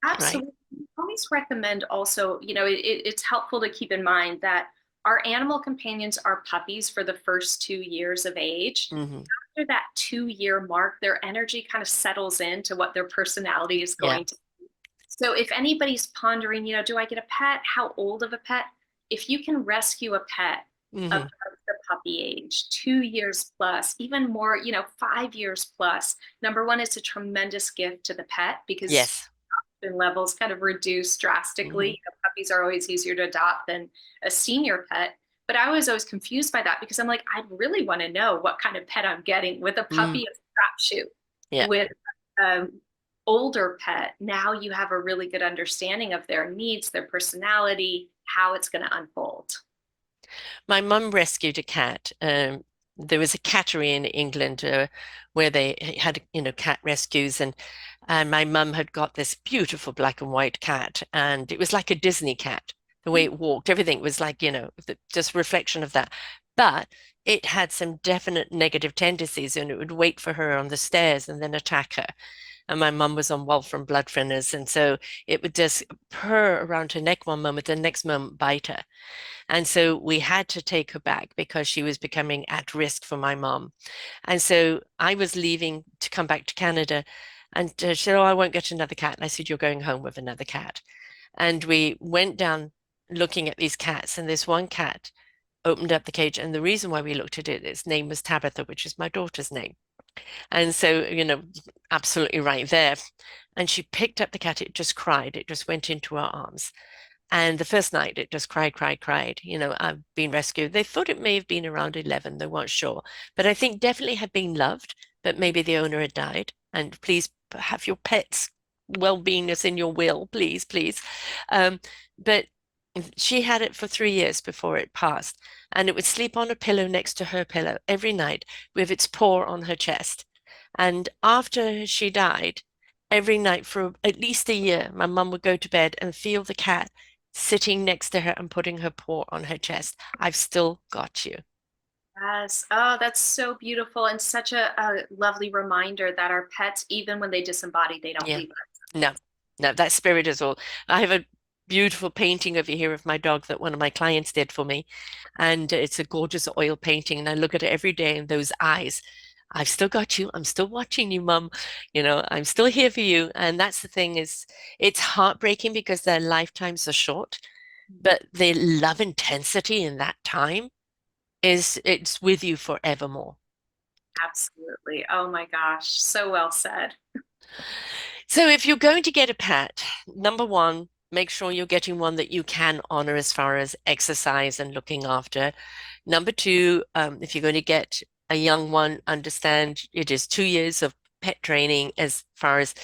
A: right?
B: Absolutely. I always recommend also, it's helpful to keep in mind that our animal companions are puppies for the first 2 years of age.
A: Hmm.
B: After that 2 year mark, their energy kind of settles into what their personality is
A: Yeah.
B: going to. So if anybody's pondering, do I get a pet? How old of a pet? If you can rescue a pet of
A: Hmm.
B: the puppy age, 2 years plus, even more, 5 years plus, number one, it's a tremendous gift to the pet because
A: Yes.
B: levels kind of reduce drastically.
A: Hmm.
B: Puppies are always easier to adopt than a senior pet. But I was always confused by that because I'm like, I really want to know what kind of pet I'm getting with a
A: Mm.
B: puppy, a strap shoe,
A: Yeah.
B: with older pet. Now you have a really good understanding of their needs, their personality, how it's going to unfold.
A: My mum rescued a cat. There was a cattery in England where they had, cat rescues, and my mum had got this beautiful black and white cat, and it was like a Disney cat. The way it walked, everything was like, just reflection of that. But it had some definite negative tendencies, and it would wait for her on the stairs and then attack her. And my mum was on Walfram blood thinners, and so it would just purr around her neck one moment, the next moment bite her. And so we had to take her back because she was becoming at risk for my mom. And so I was leaving to come back to Canada. And she said, "Oh, I won't get another cat." And I said, "You're going home with another cat." And we went down looking at these cats. And this one cat opened up the cage. And the reason why we looked at it, its name was Tabitha, which is my daughter's name. And so, absolutely right there. And she picked up the cat. It just cried. It just went into her arms. And the first night it just cried, cried, cried. I've been rescued. They thought it may have been around 11. They weren't sure. But I think definitely had been loved, but maybe the owner had died. And please have your pet's well-beingness in your will, please, please. But she had it for 3 years before it passed. And it would sleep on a pillow next to her pillow every night with its paw on her chest. And after she died, every night for at least a year, my mum would go to bed and feel the cat sitting next to her and putting her paw on her chest. I've still got you.
B: Yes. Oh, that's so beautiful and such a lovely reminder that our pets, even when they disembody, they don't
A: Yeah.
B: leave us.
A: No, no, that spirit is all. I have a beautiful painting over here of my dog that one of my clients did for me. And it's a gorgeous oil painting. And I look at it every day and those eyes. I've still got you. I'm still watching you, Mum. I'm still here for you. And that's the thing is it's heartbreaking because their lifetimes are short,
B: Mhm.
A: but the love intensity in that time is it's with you forevermore.
B: Absolutely. Oh my gosh. So well said.
A: So if you're going to get a pet, number one, make sure you're getting one that you can honor as far as exercise and looking after. Number two, if you're going to get a young one, understand it is 2 years of pet training as far as,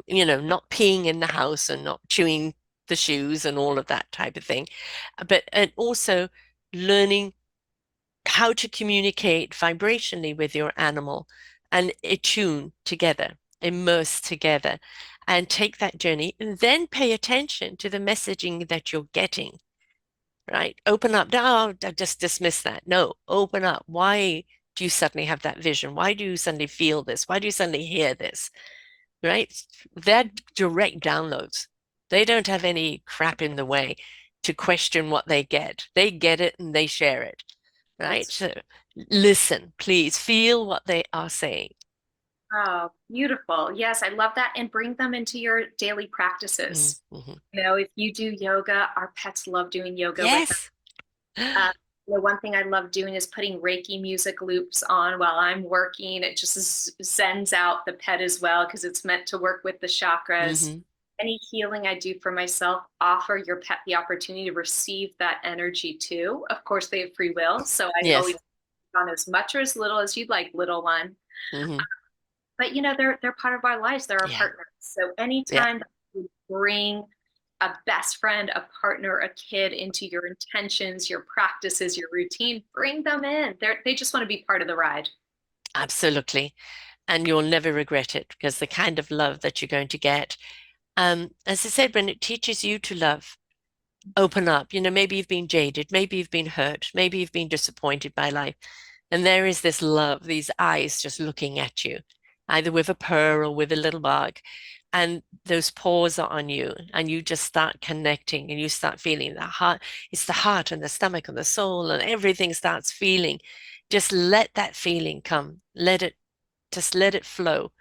A: not peeing in the house and not chewing the shoes and all of that type of thing. And also learning how to communicate vibrationally with your animal and attune together, immerse together, and take that journey, and then pay attention to the messaging that you're getting, right? Open up. No, just dismiss that. No, open up. Why do you suddenly have that vision? Why do you suddenly feel this? Why do you suddenly hear this? Right? They're direct downloads. They don't have any crap in the way to question what they get. They get it and they share it, right?
B: That's
A: So listen, please feel what they are saying.
B: oh, beautiful. Yes, I love that. And bring them into your daily
A: Mm,
B: practices.
A: mhm.
B: If you do yoga, our pets love doing yoga with us.
A: Yes.
B: Uh, the one thing I love doing is putting Reiki music loops on while I'm working. It just sends out the pet as well because it's meant to work with the chakras.
A: Hmm.
B: Any healing I do for myself, offer your pet the opportunity to receive that energy too. Of course, they have free will, so I always
A: Yes.
B: on as much or as little as you'd like, little one.
A: Hmm.
B: But they're part of our lives. They're our
A: Yeah.
B: partners. So
A: Yeah.
B: anytime you bring a best friend, a partner, a kid into your intentions, your practices, your routine, bring them in. They just want to be part of the ride.
A: Absolutely. And you'll never regret it because the kind of love that you're going to get, as I said, when it teaches you to love, open up. Maybe you've been jaded, maybe you've been hurt, maybe you've been disappointed by life. And there is this love, these eyes just looking at you, either with a purr or with a little bark. And those paws are on you, and you just start connecting and you start feeling the heart. It's the heart and the stomach and the soul, and everything starts feeling. Just let that feeling come. Just let it flow.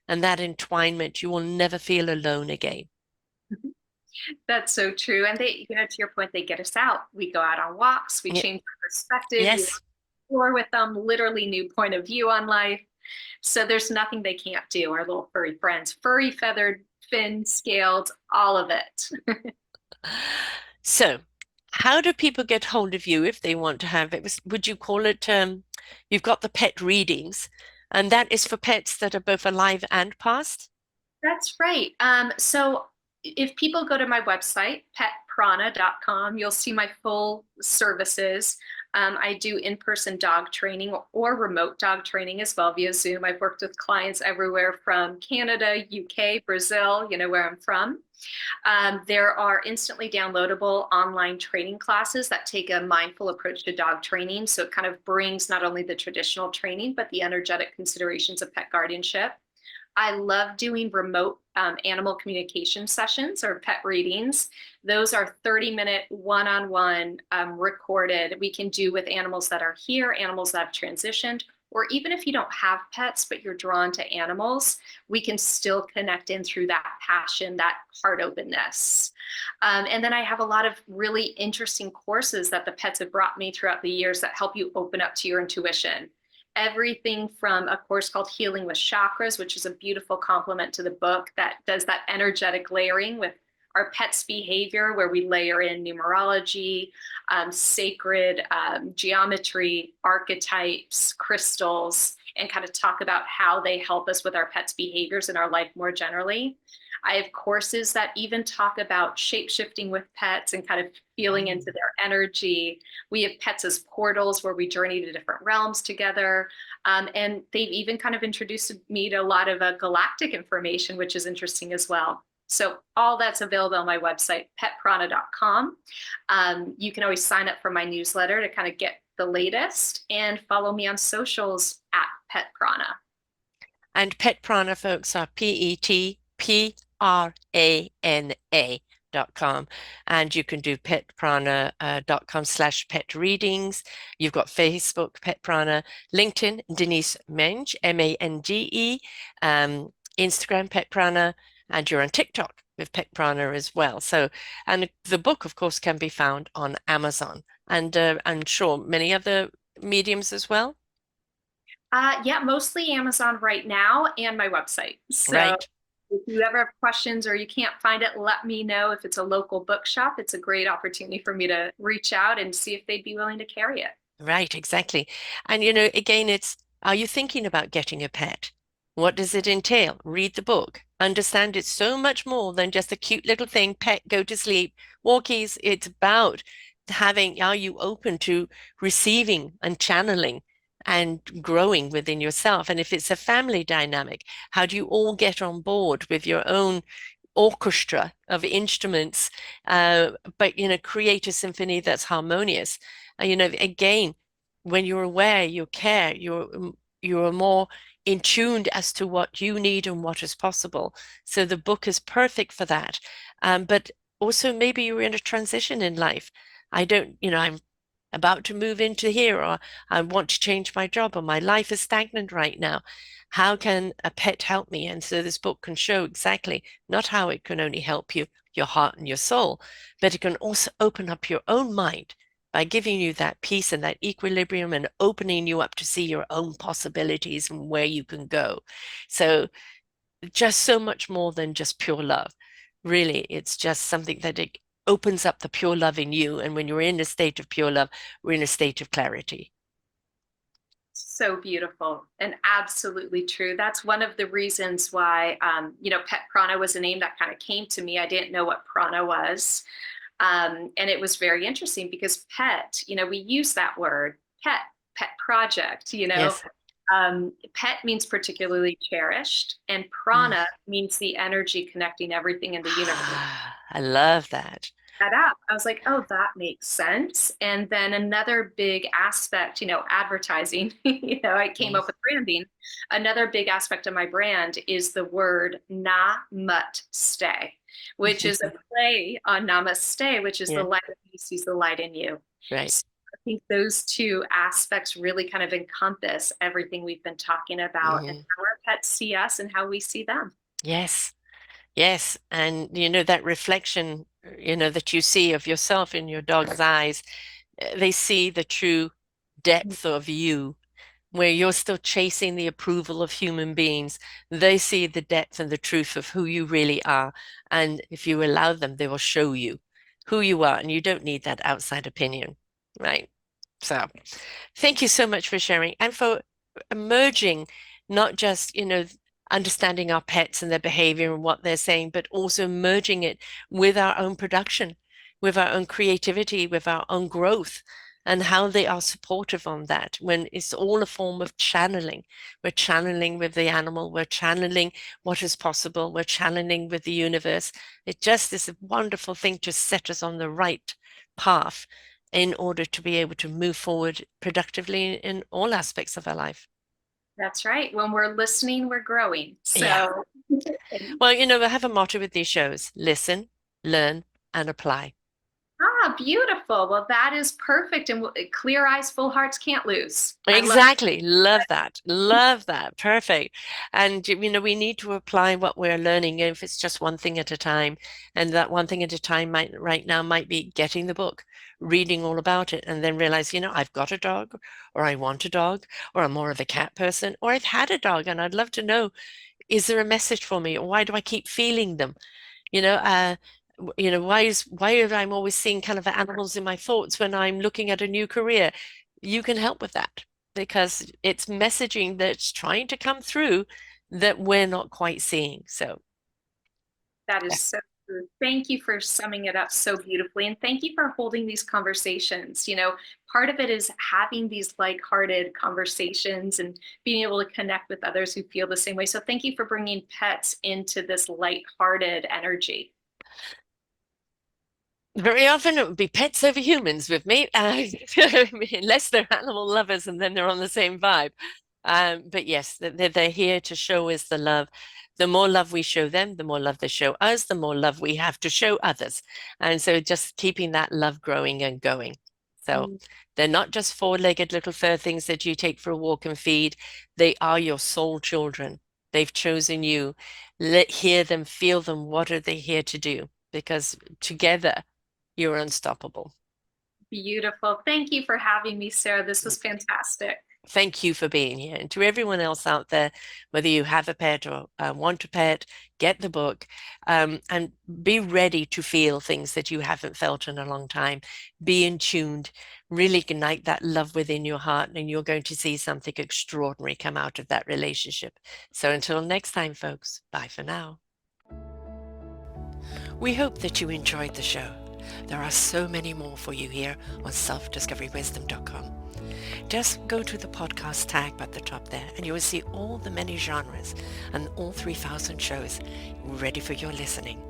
A: And that entwinement, you will never feel alone again.
B: That's so true. And to your point, they get us out. We go out on walks, we
A: Yeah.
B: change our perspective, we
A: Yes.
B: explore with them, literally new point of view on life. So there's nothing they can't do. Our little furry friends, furry, feathered, fin, scaled, all of it.
A: So, how do people get hold of you if they want to have it? Would you call it, you've got the pet readings, and that is for pets that are both alive and past?
B: That's right. So if people go to my website, petprana.com, you'll see my full services. I do in-person dog training or remote dog training as well via Zoom. I've worked with clients everywhere from Canada, UK, Brazil, where I'm from. There are instantly downloadable online training classes that take a mindful approach to dog training. So it kind of brings not only the traditional training, but the energetic considerations of pet guardianship. I love doing remote animal communication sessions or pet readings. Those are 30-minute one-on-one recorded. We can do with animals that are here, animals that have transitioned, or even if you don't have pets, but you're drawn to animals, we can still connect in through that passion, that heart openness. And then I have a lot of really interesting courses that the pets have brought me throughout the years that help you open up to your intuition. Everything from a course called Healing with Chakras, which is a beautiful complement to the book that does that energetic layering with our pet's behavior, where we layer in numerology, sacred geometry, archetypes, crystals, and kind of talk about how they help us with our pets' behaviors in our life more generally. I have courses that even talk about shape shifting with pets and kind of feeling into their energy. We have pets as portals where we journey to different realms together. And they've even kind of introduced me to a lot of galactic information, which is interesting as well. So all that's available on my website, petprana.com. You can always sign up for my newsletter to kind of get the latest, and follow me on socials at petprana.
A: And Pet Prana, folks, are PETPRANA.com. And you can do petprana.com/pet readings. You've got Facebook, Pet Prana, LinkedIn, Denise Mange, Mange, Instagram, Pet Prana, and you're on TikTok with Pet Prana as well. So, and the book, of course, can be found on Amazon and I'm sure many other mediums as well.
B: Yeah, mostly Amazon right now and my website. So
A: Right.
B: if you ever have questions or you can't find it, let me know. If it's a local bookshop, it's a great opportunity for me to reach out and see if they'd be willing to carry it.
A: Right, exactly. And again, are you thinking about getting a pet? What does it entail? Read the book. Understand it's so much more than just a cute little thing, pet, go to sleep, walkies. It's about are you open to receiving and channeling and growing within yourself? And if it's a family dynamic, how do you all get on board with your own orchestra of instruments, but create a symphony that's harmonious. Again, when you're aware, you care, you're more in tuned as to what you need and what is possible. So the book is perfect for that. But also maybe you're in a transition in life. I'm about to move into here, or I want to change my job, or my life is stagnant right now. How can a pet help me? And so this book can show exactly not how it can only help you, your heart and your soul, but it can also open up your own mind by giving you that peace and that equilibrium and opening you up to see your own possibilities and where you can go. So just so much more than just pure love. Really, it's just something that it opens up the pure love in you. And when you're in a state of pure love, we're in a state of clarity.
B: So beautiful and absolutely true. That's one of the reasons why, Pet Prana was a name that kind of came to me. I didn't know what prana was. And it was very interesting because pet, we use that word, pet project,
A: Yes.
B: pet means particularly cherished, and
A: Mm.
B: prana means the energy connecting everything in the universe.
A: I love that.
B: That up, I was like, oh, that makes sense. And then another big aspect, advertising, I came
A: Mm.
B: up with branding. Another big aspect of my brand is the word namaste, which is a play on namaste, which is the
A: Yeah,
B: light of you sees the light in you.
A: right.
B: So I think those two aspects really kind of encompass everything we've been talking about and
A: Hmm.
B: how our pets see us and how we see them.
A: Yes. Yes. And that reflection, that you see of yourself in your dog's eyes, they see the true depth of you where you're still chasing the approval of human beings. They see the depth and the truth of who you really are. And if you allow them, they will show you who you are. And you don't need that outside opinion, right? So thank you so much for sharing and for emerging, not just, understanding our pets and their behavior and what they're saying, but also merging it with our own production, with our own creativity, with our own growth, and how they are supportive on that when it's all a form of channeling. We're channeling with the animal, we're channeling what is possible, we're channeling with the universe. It just is a wonderful thing to set us on the right path in order to be able to move forward productively in all aspects of our life.
B: That's right. When we're listening, we're growing.
A: Yeah.
B: So,
A: Well, I have a motto with these shows: listen, learn, and apply.
B: beautiful. Well, that is perfect. And clear eyes, full hearts can't lose. I love
A: Exactly. Love that. Love that. Perfect. And, we need to apply what we're learning, if it's just one thing at a time. And that one thing at a time right now might be getting the book, reading all about it, and then realize, I've got a dog, or I want a dog, or I'm more of a cat person, or I've had a dog and I'd love to know, is there a message for me? Or why do I keep feeling them? You know, uh, why am I always seeing kind of animals in my thoughts when I'm looking at a new career? You can help with that because it's messaging that's trying to come through that we're not quite seeing. So,
B: That
A: yeah.
B: is so true. Thank you for summing it up so beautifully. And thank you for holding these conversations. Part of it is having these lighthearted conversations and being able to connect with others who feel the same way. So thank you for bringing pets into this lighthearted energy.
A: Very often it would be pets over humans with me, unless they're animal lovers and then they're on the same vibe. But yes, they're here to show us the love. The more love we show them, the more love they show us, the more love we have to show others. And so just keeping that love growing and going. So
B: Mm,
A: they're not just four-legged little fur things that you take for a walk and feed. They are your soul children. They've chosen you. Hear them, feel them. What are they here to do? Because together, you're unstoppable.
B: beautiful. Thank you for having me, Sarah. This was fantastic.
A: Thank you for being here. And to everyone else out there, whether you have a pet or want a pet, get the book and be ready to feel things that you haven't felt in a long time. Be in tuned, really ignite that love within your heart, and you're going to see something extraordinary come out of that relationship. So until next time, folks, bye for now. We hope that you enjoyed the show. There are so many more for you here on selfdiscoverywisdom.com. Just go to the podcast tag at the top there and you will see all the many genres and all 3,000 shows ready for your listening.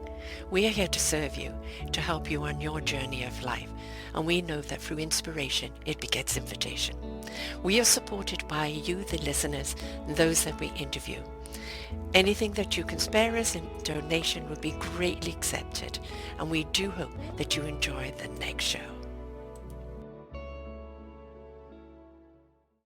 A: We are here to serve you, to help you on your journey of life, and we know that through inspiration it begets invitation. We are supported by you, the listeners, and those that we interview. Anything that you can spare us in donation would be greatly accepted, and we do hope that you enjoy the next show.